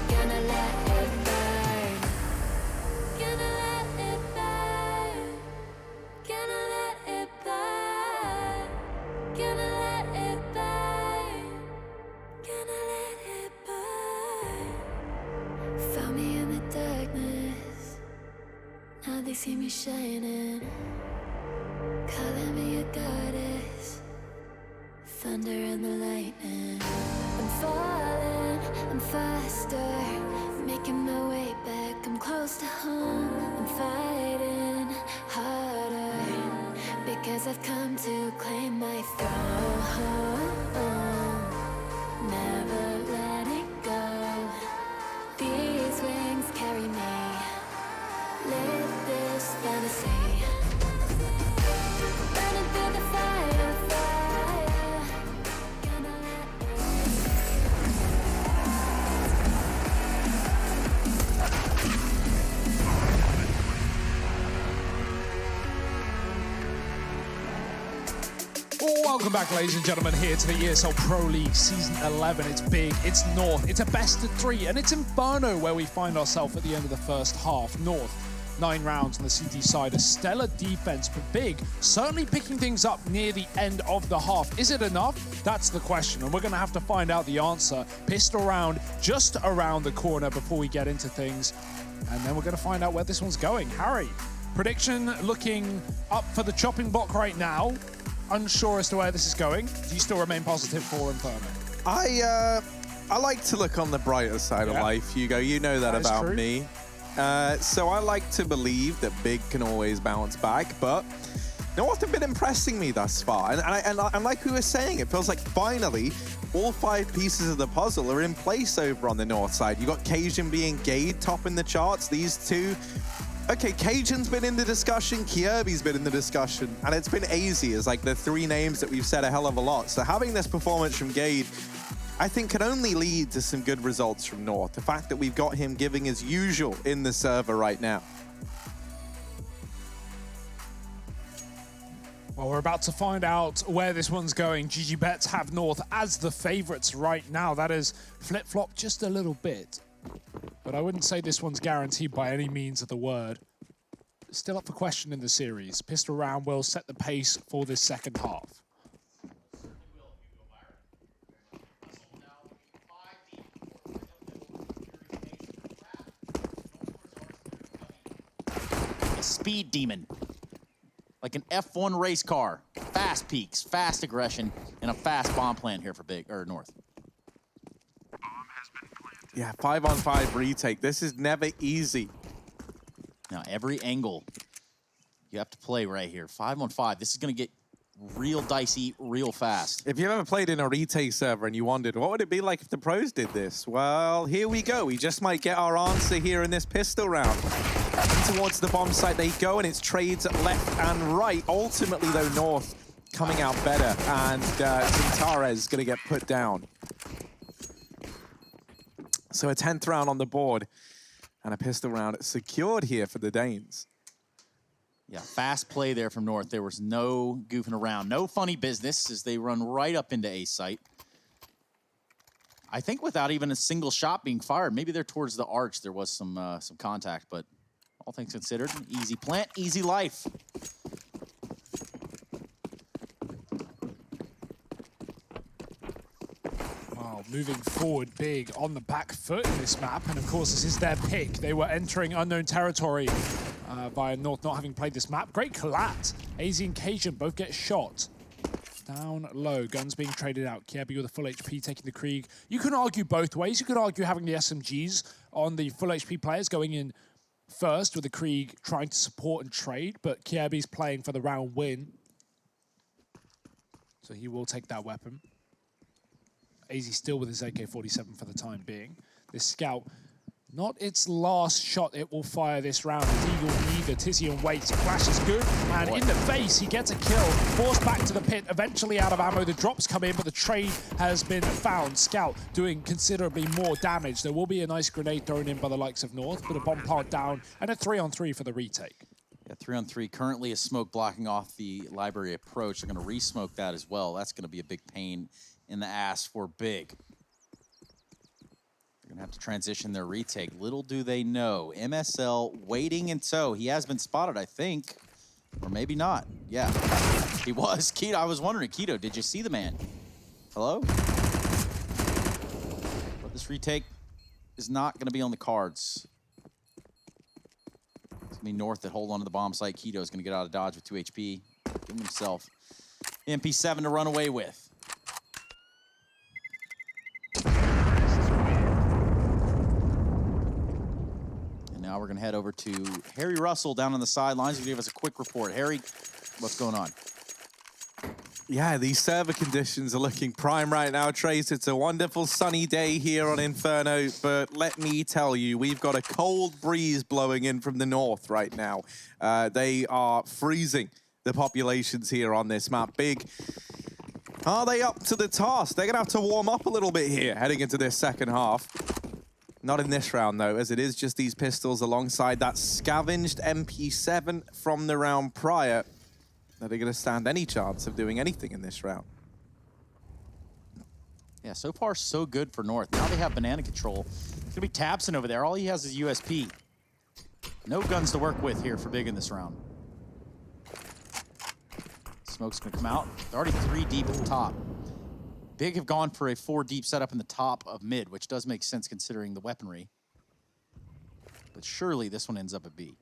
Gonna let it burn. Gonna let it burn. Gonna let it burn. Gonna let it burn. Gonna let it burn. Found me in the darkness. Now they see me shining. Calling me a goddess. Thunder and the lightning. I'm falling, I'm faster. Making my way back, I'm close to home. I'm fighting harder because I've come to claim my throne. Never let it go. These wings carry me. Live this fantasy. Running through the fire, fire. Gonna let it Welcome back, ladies and gentlemen, here to the ESL Pro League Season 11. It's big, it's North, it's a best of 3, and it's Inferno where we find ourselves at the end of the first half. North, 9 rounds on the CT side, a stellar defense, but Big certainly picking things up near the end of the half. Is it enough? That's the question, and we're going to have to find out the answer. Pistol round just around the corner before we get into things, and then we're going to find out where this one's going. Harry, prediction looking up for the chopping block right now. Unsure as to where this is going. Do you still remain positive for Inferno? I like to look on the brighter side of life, Hugo. You know that about true. me. So I like to believe that Big can always bounce back, but North have been impressing me thus far. And like we were saying, it feels like finally all 5 pieces of the puzzle are in place over on the North side. You got Cajun being Gade topping the charts. These two. Okay, Cajun's been in the discussion, Kierby's been in the discussion, and it's been AZ as like the 3 names that we've said a hell of a lot. So having this performance from Gade, I think can only lead to some good results from North. The fact that we've got him giving as usual in the server right now. Well, we're about to find out where this one's going. GG Bets have North as the favorites right now. That is flip-flop just a little bit. But I wouldn't say this one's guaranteed by any means of the word. Still up for question in the series. Pistol round will set the pace for this second half. A speed demon. Like an F1 race car. Fast peaks, fast aggression, and a fast bomb plan here for North. Yeah, 5-on-5 retake. This is never easy. Now, every angle you have to play right here. 5-on-5. This is going to get real dicey real fast. If you've ever played in a retake server and you wondered, what would it be like if the pros did this? Well, here we go. We just might get our answer here in this pistol round. Towards the bomb site they go, and it's trades left and right. Ultimately, though, North coming out better, and Zintares is going to get put down. So a 10th round on the board, and a pistol round secured here for the Danes. Yeah, fast play there from North. There was no goofing around, no funny business as they run right up into A site. I think without even a single shot being fired, maybe they're towards the arch. There was some contact, but all things considered, easy plant, easy life. Wow, moving forward big on the back foot in this map, and of course this is their pick. They were entering unknown territory via North not having played this map. Great collat. AZ and Cajun both get shot. Down low, guns being traded out. Kierby with a full HP taking the Krieg. You can argue both ways. You could argue having the SMGs on the full HP players going in first with the Krieg trying to support and trade, but Kierby's playing for the round win. So he will take that weapon. AZ still with his AK-47 for the time being. This scout, not its last shot it will fire this round. Eagle neither. Tizian waits. Flash is good. And in the face, he gets a kill. Forced back to the pit. Eventually out of ammo. The drops come in, but the trade has been found. Scout doing considerably more damage. There will be a nice grenade thrown in by the likes of North, but a bomb plant down and a 3-on-3 for the retake. Yeah, 3-on-3. Currently a smoke blocking off the library approach. They're going to re-smoke that as well. That's going to be a big pain in the ass for Big. They're going to have to transition their retake. Little do they know. MSL waiting in tow. He has been spotted, I think. Or maybe not. Yeah, he was. Keto, I was wondering, Keto, did you see the man? Hello? But this retake is not going to be on the cards. It's going to be North that hold on to the bomb site. Keto is going to get out of dodge with 2 HP. Give himself MP7 to run away with. Now we're going to head over to Harry Russell down on the sidelines to give us a quick report. Harry, what's going on? Yeah, these server conditions are looking prime right now, Trace. It's a wonderful sunny day here on Inferno, but let me tell you, we've got a cold breeze blowing in from the north right now. They are freezing the populations here on this map. Big, are they up to the task? They're going to have to warm up a little bit here heading into this second half. Not in this round, though, as it is just these pistols alongside that scavenged MP7 from the round prior. Are they going to stand any chance of doing anything in this round? Yeah, so far so good for North. Now they have banana control. It's going to be Tabson over there. All he has is USP. No guns to work with here for Big in this round. Smoke's going to come out. They're already 3 deep at the top. Big have gone for a 4 deep setup in the top of mid, which does make sense considering the weaponry. But surely this one ends up at B.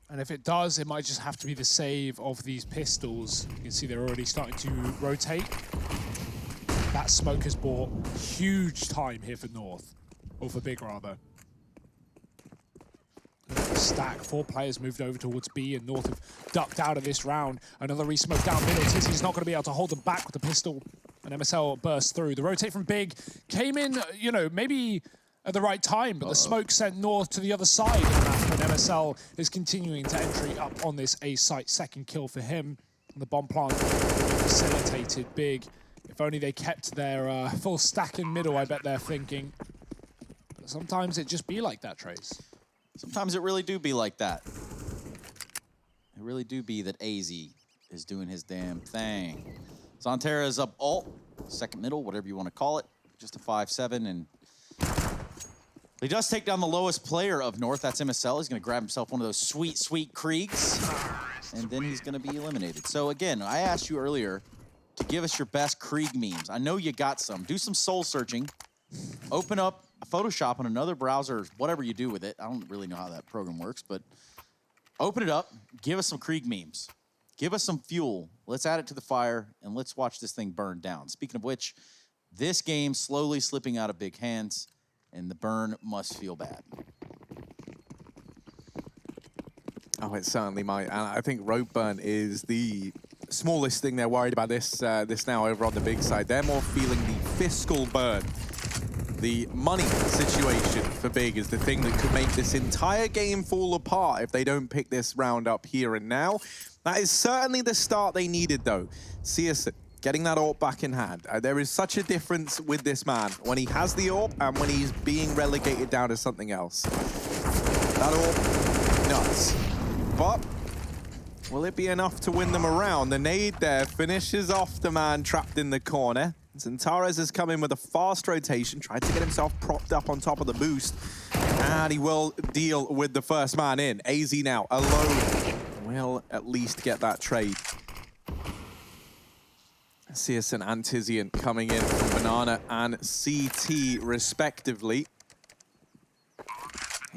And if it does, it might just have to be the save of these pistols. You can see they're already starting to rotate. That smoke has bought huge time here for North, or for Big rather. Stack, 4 players moved over towards B, and North have ducked out of this round. Another re-smoke down middle. Tizzy's not going to be able to hold them back with the pistol. And MSL bursts through. The rotate from Big came in, you know, maybe at the right time, but the smoke sent north to the other side of the map, and MSL is continuing to entry up on this A site. Second kill for him. And the bomb plant facilitated Big. If only they kept their full stack in middle, I bet they're thinking. But sometimes it just be like that, Trace. Sometimes it really do be like that. It really do be that AZ is doing his damn thing. Zontera is up alt, second middle, whatever you want to call it. Just a 5-7, and he does take down the lowest player of North. That's MSL. He's going to grab himself one of those sweet, sweet Kriegs, and then he's going to be eliminated. So again, I asked you earlier to give us your best Krieg memes. I know you got some. Do some soul searching. Open up Photoshop on another browser, whatever you do with it. I don't really know how that program works, but open it up. Give us some Krieg memes. Give us some fuel. Let's add it to the fire, and let's watch this thing burn down. Speaking of which, this game slowly slipping out of Big hands, and the burn must feel bad. Oh, it certainly might. And I think rope burn is the smallest thing they're worried about this now over on the Big side. They're more feeling the fiscal burn. The money situation for Big is the thing that could make this entire game fall apart if they don't pick this round up here and now. That is certainly the start they needed, though. CSGO getting that AWP back in hand. There is such a difference with this man when he has the AWP and when he's being relegated down to something else. That AWP, nuts. But will it be enough to win them around? The nade there finishes off the man trapped in the corner. Zantares has come in with a fast rotation, tried to get himself propped up on top of the boost, and he will deal with the first man in. AZ now alone will at least get that trade. Searson and Tizian coming in from Banana and CT respectively.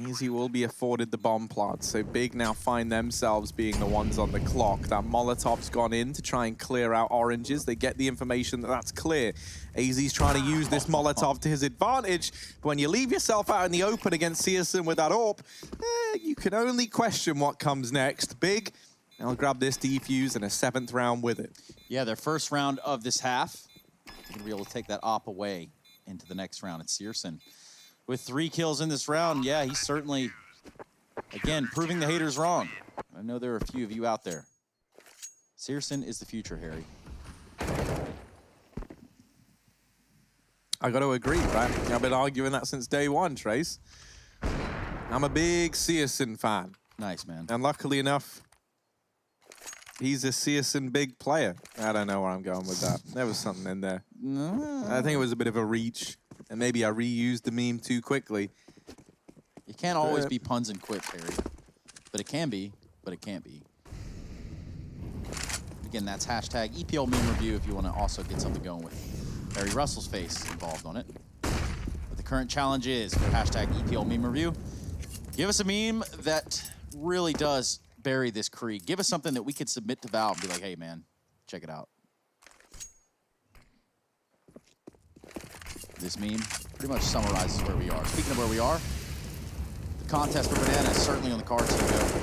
AZ will be afforded the bomb plant, so Big now find themselves being the ones on the clock. That Molotov's gone in to try and clear out oranges. They get the information that that's clear. AZ's trying to use this Molotov to his advantage, but when you leave yourself out in the open against Searson with that AWP, you can only question what comes next. Big, they'll grab this defuse and a 7th round with it. Yeah, their first round of this half, they're going to be able to take that AWP away into the next round. It's Searson. With 3 kills in this round, yeah, he's certainly, again, proving the haters wrong. I know there are a few of you out there. Searson is the future, Harry. I got to agree, right? I've been arguing that since day one, Trace. I'm a big Searson fan. Nice, man. And luckily enough, he's a Searson big player. I don't know where I'm going with that. There was something in there. No. I think it was a bit of a reach. And maybe I reused the meme too quickly. It can't always be puns and quips, Harry. But it can be, but it can't be. Again, that's hashtag EPL meme review if you want to also get something going with Harry Russell's face involved on it. But the current challenge is for hashtag EPL meme review. Give us a meme that really does bury this Krieg. Give us something that we could submit to Valve and be like, hey, man, check it out. This meme pretty much summarizes where we are. Speaking of where we are, the contest for Banana is certainly on the cards to go.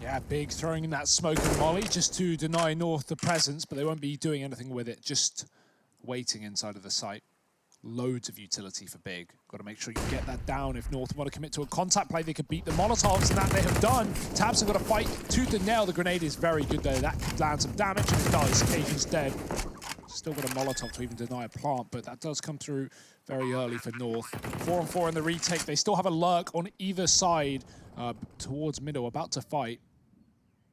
Yeah, Big throwing in that smoke and molly just to deny North the presence, but they won't be doing anything with it, just waiting inside of the site. Loads of utility for Big. Got to make sure you get that down if North want to commit to a contact play. They could beat the Molotovs, and that they have done. Tabs have got to fight tooth and nail. The grenade is very good there. That could land some damage, and it does. Cajun's dead. Still got a Molotov to even deny a plant, but that does come through very early for North. 4-on-4 in the retake. They still have a lurk on either side towards middle, about to fight.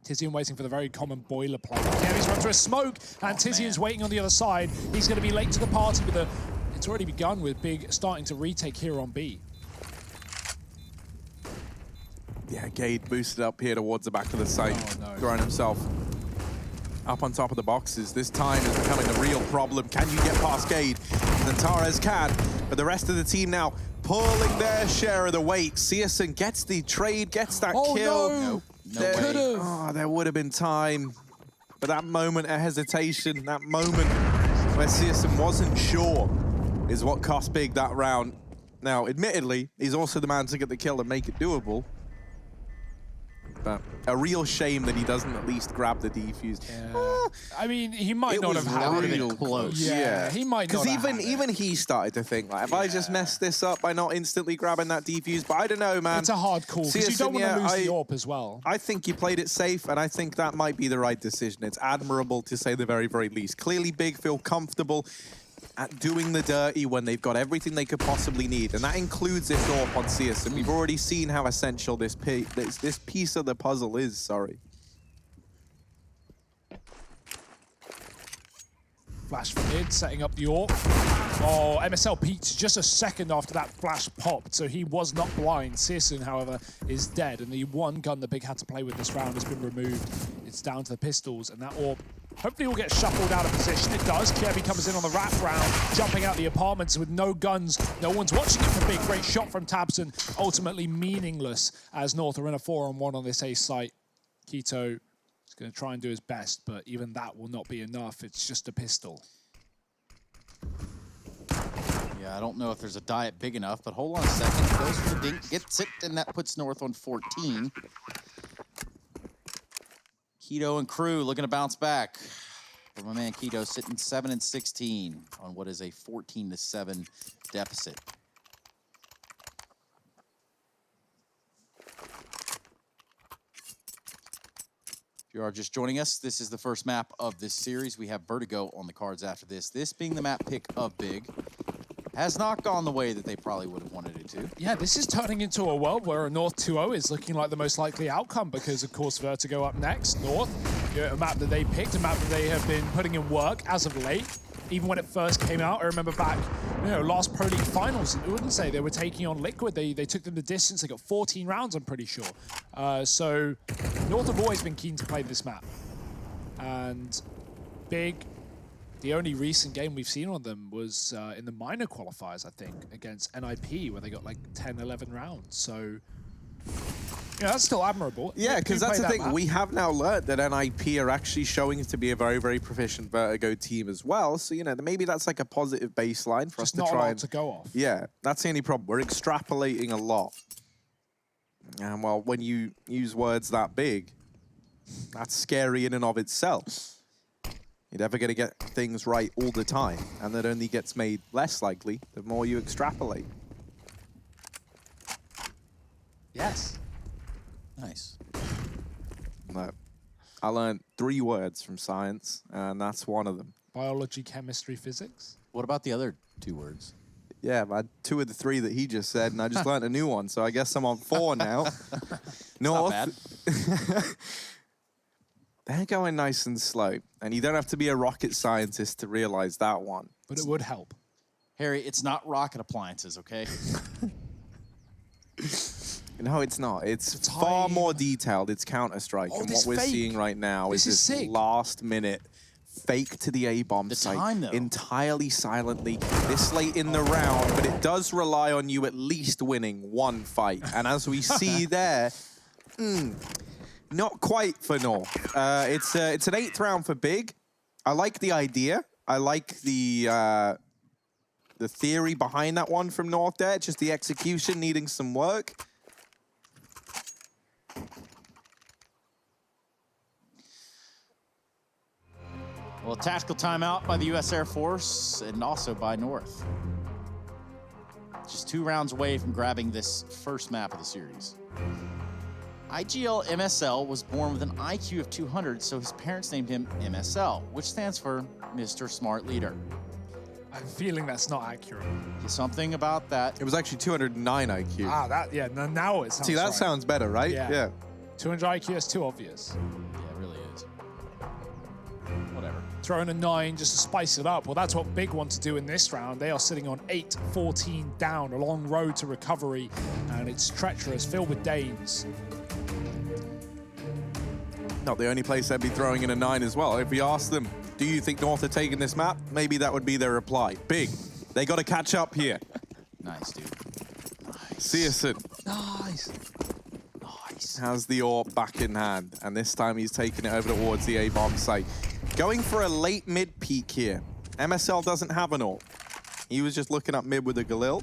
Tizian waiting for the very common boilerplate. Kevy's run through a smoke, and Tizian's waiting on the other side. He's going to be late to the party, but it's already begun with Big starting to retake here on B. Yeah, Gade boosted up here towards the back of the site, throwing himself up on top of the boxes. This time is becoming the real problem. Can you get past Gade? Zantares can, but the rest of the team now pulling their share of the weight. Searson gets the trade, gets that kill. No. No way. Oh, there would have been time. But that moment of hesitation, that moment where Searson wasn't sure, is what cost Big that round. Now, admittedly, he's also the man to get the kill and make it doable. But a real shame that he doesn't at least grab the defuse. Yeah. I mean, he might It not was have had it. real close. Yeah, he might not Because have had even it. he started to think, like, have I just messed this up by not instantly grabbing that defuse? But I don't know, man. It's a hard call because you don't want to lose the AWP as well. I think you played it safe, and I think that might be the right decision. It's admirable, to say the very, very least. Clearly, Big feel comfortable at doing the dirty when they've got everything they could possibly need, and that includes this AWP on CS. And we've already seen how essential this piece of the puzzle is. Sorry. Flash from mid, setting up the AWP. Oh, MSL peaked just a second after that flash popped, so he was not blind. Searson, however, is dead, and the one gun that Big had to play with this round has been removed. It's down to the pistols, and that AWP hopefully will get shuffled out of position. It does. Kirby comes in on the wrap round, jumping out the apartments with no guns. No one's watching it for Big. Great shot from Tabson, ultimately meaningless as North are in a 4-on-1 on this A site. Keto is going to try and do his best, but even that will not be enough. It's just a pistol. Yeah, I don't know if there's a diet big enough, but hold on a second. Goes for the dink, gets it, and that puts North on 14. Keto and crew looking to bounce back. But my man Keto sitting 7 and 16 on what is a 14-7 deficit. If you are just joining us, this is the first map of this series. We have Vertigo on the cards after this. This being the map pick of Big. Has not gone the way that they probably would have wanted it to. Yeah, this is turning into a world where a North 2-0 is looking like the most likely outcome because, of course, Vertigo up next. North, a map that they picked, a map that they have been putting in work as of late. Even when it first came out, I remember back, last Pro League finals, I wouldn't say they were taking on Liquid. They took them the distance. They got 14 rounds, I'm pretty sure. So North have always been keen to play this map. And Big, the only recent game we've seen on them was in the minor qualifiers, I think, against NIP, where they got like 10, 11 rounds. So, that's still admirable. Yeah, because that's the thing. Map. We have now learned that NIP are actually showing to be a very, very proficient Vertigo team as well. So, maybe that's like a positive baseline for us to try and to go off. Yeah, that's the only problem. We're extrapolating a lot. And well, when you use words that big, that's scary in and of itself. You're never going to get things right all the time, and that only gets made less likely the more you extrapolate. Yes. Nice. No. I learned 3 words from science, and that's one of them. Biology, chemistry, physics. What about the other 2 words? Yeah, I had 2 of the 3 that he just said, and I just learned a new one, so I guess I'm on 4 now. North. Not bad. They're going nice and slow, and you don't have to be a rocket scientist to realize that one. But it would help. Harry, it's not rocket appliances, okay? No, it's not. It's far more detailed. It's Counter-Strike, and what we're seeing right now is this last-minute fake to the A-bomb site, time, though. entirely silently, this late in the round, but it does rely on you at least winning 1 fight. And as we see there, not quite for North. It's an 8th round for Big. I like the idea. I like the theory behind that one from North there. Just the execution needing some work. Well, a tactical timeout by the U.S. Air Force and also by North. Just 2 rounds away from grabbing this first map of the series. IGL MSL was born with an IQ of 200, so his parents named him MSL, which stands for Mr. Smart Leader. I'm feeling that's not accurate. Something about that. It was actually 209 IQ. Now it sounds See, that right. sounds better, right? Yeah. 200 IQ, is too obvious. Yeah, it really is. Whatever. Throwing a 9 just to spice it up. Well, that's what Big want to do in this round. They are sitting on 8-14 down, a long road to recovery, and it's treacherous, filled with Danes. Not the only place they'd be throwing in a 9 as well. If we ask them, do you think North are taking this map? Maybe that would be their reply. Big, they got to catch up here. Nice, dude. Nice. Searson Nice. has the AWP back in hand, and this time he's taking it over towards the A-bomb site. Going for a late mid peek here. MSL doesn't have an AWP. He was just looking up mid with a Galil.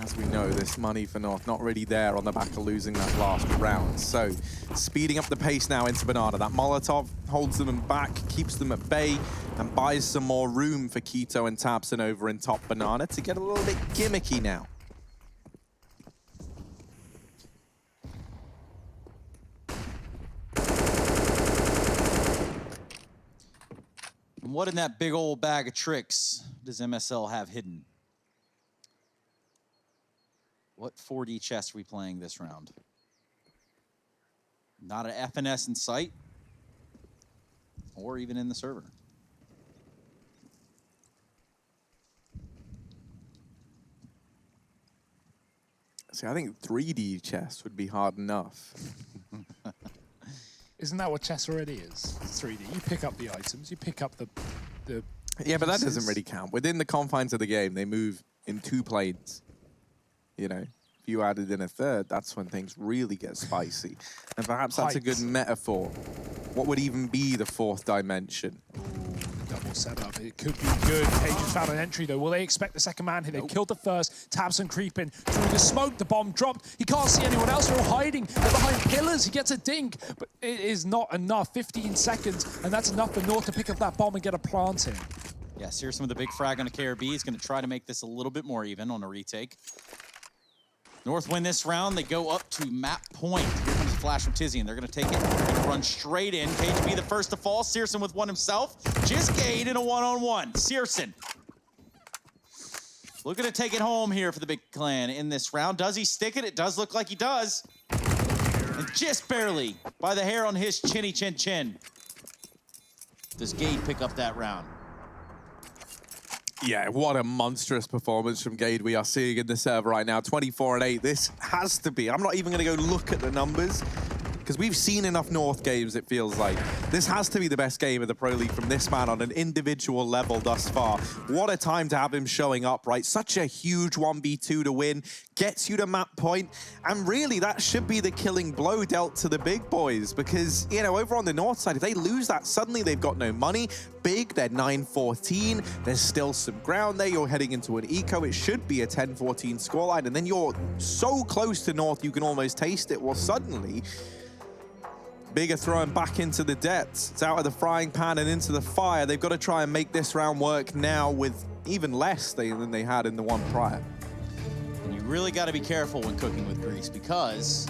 as we know, this money for North not really there on the back of losing that last round. So speeding up the pace now into Banana. That Molotov holds them back, keeps them at bay, and buys some more room for Keto and Tabson over in top Banana to get a little bit gimmicky now. And what in that big old bag of tricks does MSL have hidden? What 4D chess are we playing this round? Not an FNS in sight, or even in the server. See, I think 3D chess would be hard enough. Isn't that what chess already is? It's 3D. You pick up the items, you pick up the Yeah, but that pieces. doesn't really count. Within the confines of the game, they move in 2 planes. You know, if you added in a third, that's when things really get spicy. And perhaps that's a good Heights. metaphor. What would even be the 4th dimension? Double setup. It could be good. Cage has found an entry, though. Will they expect the second man here? They've killed the first. Tabson creeping through the smoke. The bomb dropped. He can't see anyone else. They're all hiding. They're behind pillars. He gets a dink, but it is not enough. 15 seconds, and that's enough for North to pick up that bomb and get a plant in. Yeah, Searson with a big frag on a KRB. He's going to try to make this a little bit more even on a retake. North win this round. They go up to map point. Here comes a flash from Tizzy, and they're going to take it. They're going to run straight in. Cage be the first to fall. Searson with one himself. Just Gade in a one-on-one. Searson looking to take it home here for the big clan in this round. Does he stick it? It does look like he does. And just barely by the hair on his chinny chin chin does Gade pick up that round. Yeah, what a monstrous performance from Gade we are seeing in the server right now. 24-8. This has to be. I'm not even going to go look at the numbers because we've seen enough North games, it feels like. This has to be the best game of the Pro League from this man on an individual level thus far. What a time to have him showing up, right? Such a huge 1v2 to win. Gets you to map point. And really, that should be the killing blow dealt to the big boys because, you know, over on the North side, if they lose that, suddenly they've got no money. Big, they're 9-14. There's still some ground there. You're heading into an eco. It should be a 10-14 scoreline. And then you're so close to North, you can almost taste it. Well, suddenly, Big are throwing back into the depths. It's out of the frying pan and into the fire. They've got to try and make this round work now with even less than they had in the one prior. And you really got to be careful when cooking with grease because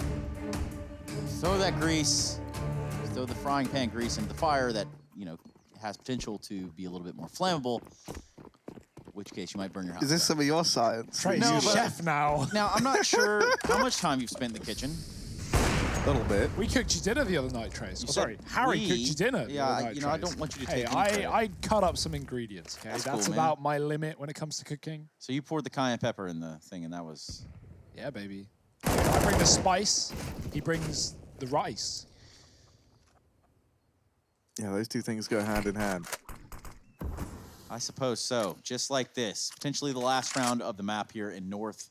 throw that grease, throw the frying pan grease into the fire that, you know, has potential to be a little bit more flammable, in which case you might burn your house Is this down. some of your science? Trey's No, your but- chef now. Now, I'm not sure how much time you've spent in the kitchen. A little bit. We cooked you dinner the other night, Trace. You Oh, said sorry, Harry we? cooked you dinner the Yeah, other night, you know, I Trace. don't want you to Hey, take any credit. I cut up some ingredients, okay? That's That's cool, man. about my limit when it comes to cooking. So you poured the cayenne pepper in the thing, and that was... Yeah, baby. I bring the spice, he brings the rice. Yeah, those two things go hand in hand. I suppose so. Just like this. Potentially the last round of the map here in North.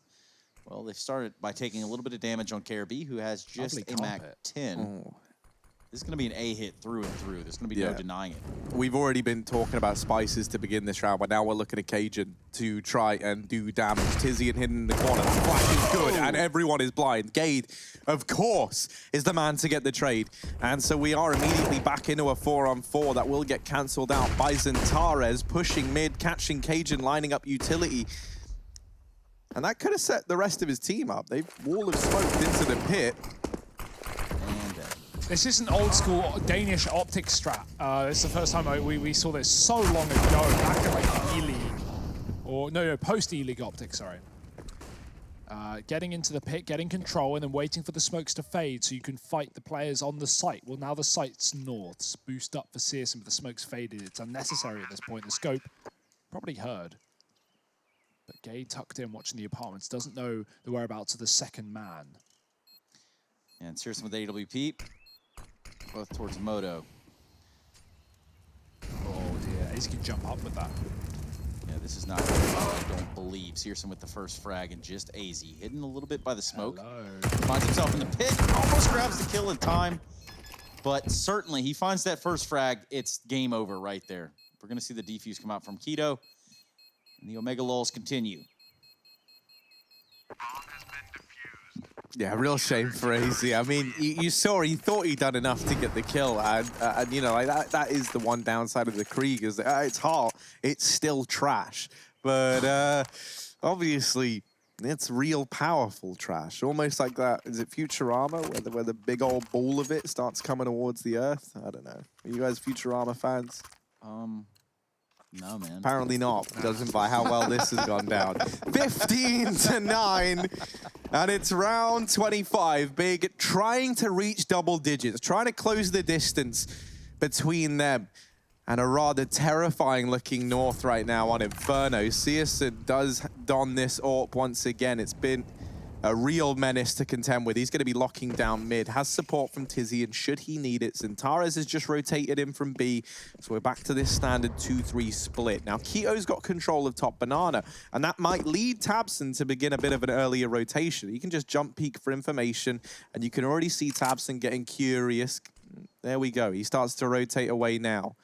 Well, they've started by taking a little bit of damage on KRB, who has just Lovely a MAC carpet. 10. Oh. This is going to be an A hit through and through. There's going to be no Yeah. denying it. We've already been talking about spices to begin this round, but now we're looking at Cajun to try and do damage. Tizzy and hidden in the corner. That flash is good, and everyone is blind. Gade, of course, is the man to get the trade. And so we are immediately back into a 4-on-4 that will get cancelled out by Zentares, pushing mid, catching Cajun, lining up utility. And that could have set the rest of his team up. They've wall of smoked into the pit. And This is an old school Danish optic strat. It's the first time we saw this so long ago, back in like E-League. Or, no, post E-League optics, sorry. Getting into the pit, getting control, and then waiting for the smokes to fade so you can fight the players on the site. Well, now the site's north. Boost up for Searson, but the smoke's faded. It's unnecessary at this point. The scope probably heard. But Gay tucked in watching the apartments, doesn't know the whereabouts of the second man. And Searson with AWP. Both towards Moto. Oh dear, Ace can jump up with that. Yeah, this is not good. I don't believe. Searson with the first frag and just AZ. Hidden a little bit by the smoke. Hello. Finds himself in the pit. Almost grabs the kill in time. But certainly, he finds that first frag. It's game over right there. We're going to see the defuse come out from Keto. And the Omega Lulls continue. Yeah, real shame for AZ. I mean, you saw he thought he'd done enough to get the kill, and you know, like that is the one downside of the Krieg is that it's hot, it's still trash, but obviously it's real powerful trash, almost like that. Is it Futurama, where the big old ball of it starts coming towards the earth? I don't know. Are you guys Futurama fans? No, man. Apparently not, judging by how well this has gone down. 15-9, and it's round 25. Big trying to reach double digits, trying to close the distance between them and a rather terrifying looking North right now on Inferno. CSGO does don this AWP once again. It's been a real menace to contend with. He's going to be locking down mid. Has support from Tizzy, and should he need it, Zantares has just rotated in from B. So we're back to this standard 2-3 split. Now, Keto's got control of top banana, and that might lead Tabson to begin a bit of an earlier rotation. He can just jump peek for information, and you can already see Tabson getting curious. There we go. He starts to rotate away now.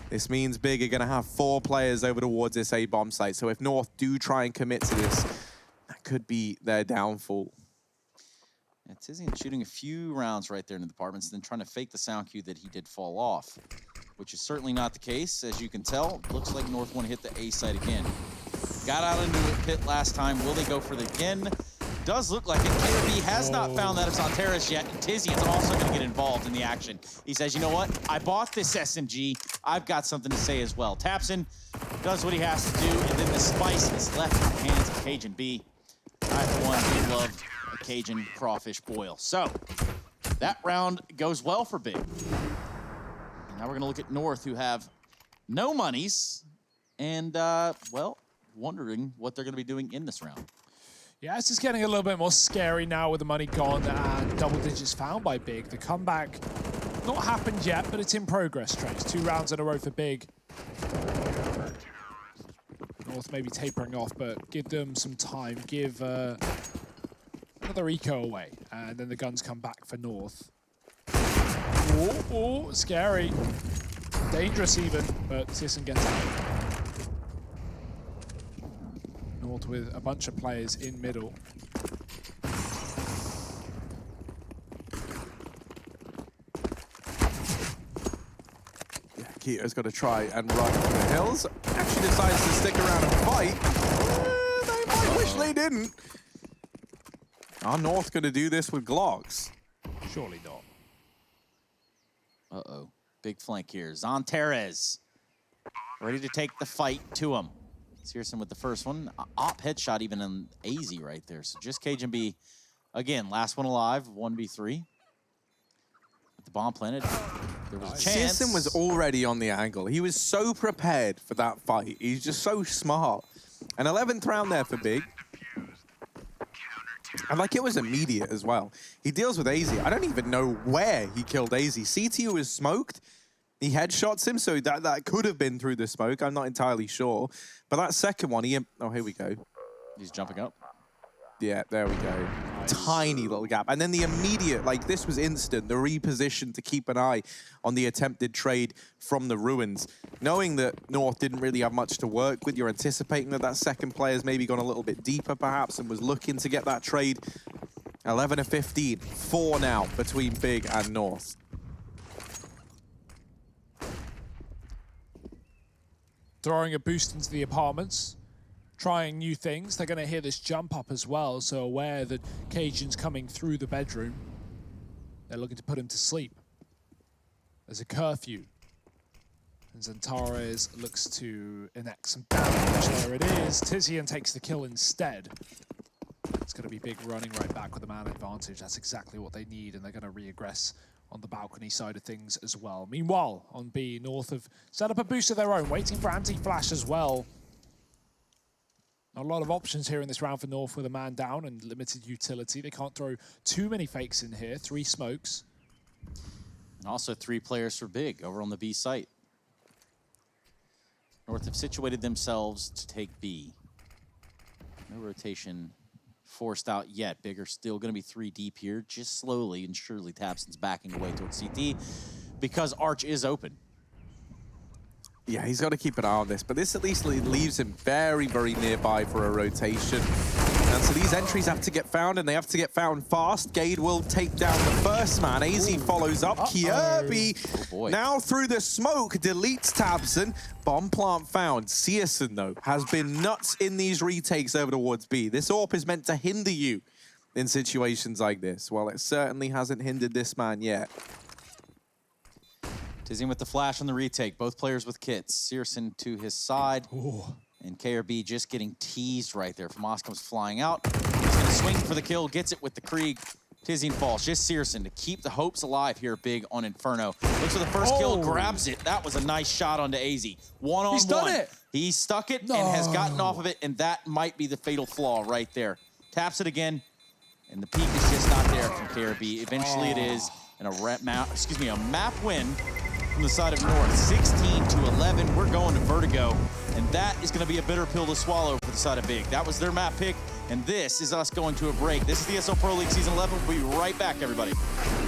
This means Big are going to have 4 players over towards this A-bomb site. So if North do try and commit to this, that could be their downfall. Yeah, Tizian shooting a few rounds right there in the departments, then trying to fake the sound cue that he did fall off, which is certainly not the case. As you can tell, looks like North want to hit the A site again. Got out into a pit last time. Will they go for it again? Does look like it. KRB has not found that of Zantares yet, and Tizian's also going to get involved in the action. He says, you know what? I bought this SMG. I've got something to say as well. Tabson does what he has to do, and then the spice is left in the hands of Cajun B. I, for one, do love a Cajun crawfish boil. So, that round goes well for Big. And now we're going to look at North, who have no monies, and, well, wondering what they're going to be doing in this round. Yeah, it's just getting a little bit more scary now with the money gone and double digits found by Big. The comeback not happened yet, but it's in progress, Trace. 2 rounds in a row for Big. North maybe tapering off, but give them some time. Give another eco away, and then the guns come back for North. Oh, scary. Dangerous even, but Sisson gets out. North with a bunch of players in middle. Yeah, Keto's got to try and run for the hills. Actually decides to stick around and fight. They might wish they didn't. Are North going to do this with Glocks? Surely not. Uh-oh. Big flank here. Zantares ready to take the fight to him. Searson with the first one. Op headshot even on AZ right there. So just Cajun B, again, last one alive, 1v3. With the bomb planted, there was a chance. Searson was already on the angle. He was so prepared for that fight. He's just so smart. An 11th round there for Big. And like it was immediate as well. He deals with AZ. I don't even know where he killed AZ. CTU was smoked. He headshots him, so that could have been through the smoke. I'm not entirely sure. But that second one, oh, here we go. He's jumping up. Yeah, there we go. Nice. Tiny little gap. And then the immediate, like this was instant, the reposition to keep an eye on the attempted trade from the ruins. Knowing that North didn't really have much to work with, you're anticipating that that second player's maybe gone a little bit deeper perhaps and was looking to get that trade. 11-15, 4 now between Big and North. Throwing a boost into the apartments, trying new things. They're going to hear this jump up as well, so aware that Cajun's coming through the bedroom. They're looking to put him to sleep. There's a curfew. And Zantares looks to enact some damage. There it is. Tizian takes the kill instead. It's going to be Big running right back with a man advantage. That's exactly what they need, and they're going to re-aggress on the balcony side of things as well. Meanwhile, on B, North have set up a boost of their own, waiting for anti-flash as well. Not a lot of options here in this round for North with a man down and limited utility. They can't throw too many fakes in here. 3 smokes. And also 3 players for Big over on the B site. North have situated themselves to take B. No rotation forced out yet. Big are still going to be 3 deep here, just slowly and surely. Tabson's backing away towards CT because Arch is open. Yeah, he's got to keep an eye on this, but this at least leaves him very, very nearby for a rotation. And So these entries have to get found, and they have to get found fast. Gade will take down the first man. AZ follows up. Kirby now through the smoke deletes Tabson. Bomb plant found. Searson, though, has been nuts in these retakes over towards B. This AWP is meant to hinder you in situations like this. Well, it certainly hasn't hindered this man yet. Tizian with the flash on the retake. Both players with kits. Searson to his side. Ooh. And KRB just getting teased right there. Famas comes flying out. He's going to swing for the kill. Gets it with the Krieg. Tizian falls. Just Searson to keep the hopes alive here big on Inferno. Looks for the first kill. Grabs it. That was a nice shot onto AZ. One-on-one. He's done it. He stuck it and has gotten off of it. And that might be the fatal flaw right there. Taps it again. And the peak is just not there from KRB. Eventually it is. And a map win from the side of North. 16-11. We're going to Vertigo. And that is going to be a bitter pill to swallow for the side of Big. That was their map pick. And this is us going to a break. This is the ESL Pro League Season 11. We'll be right back, everybody.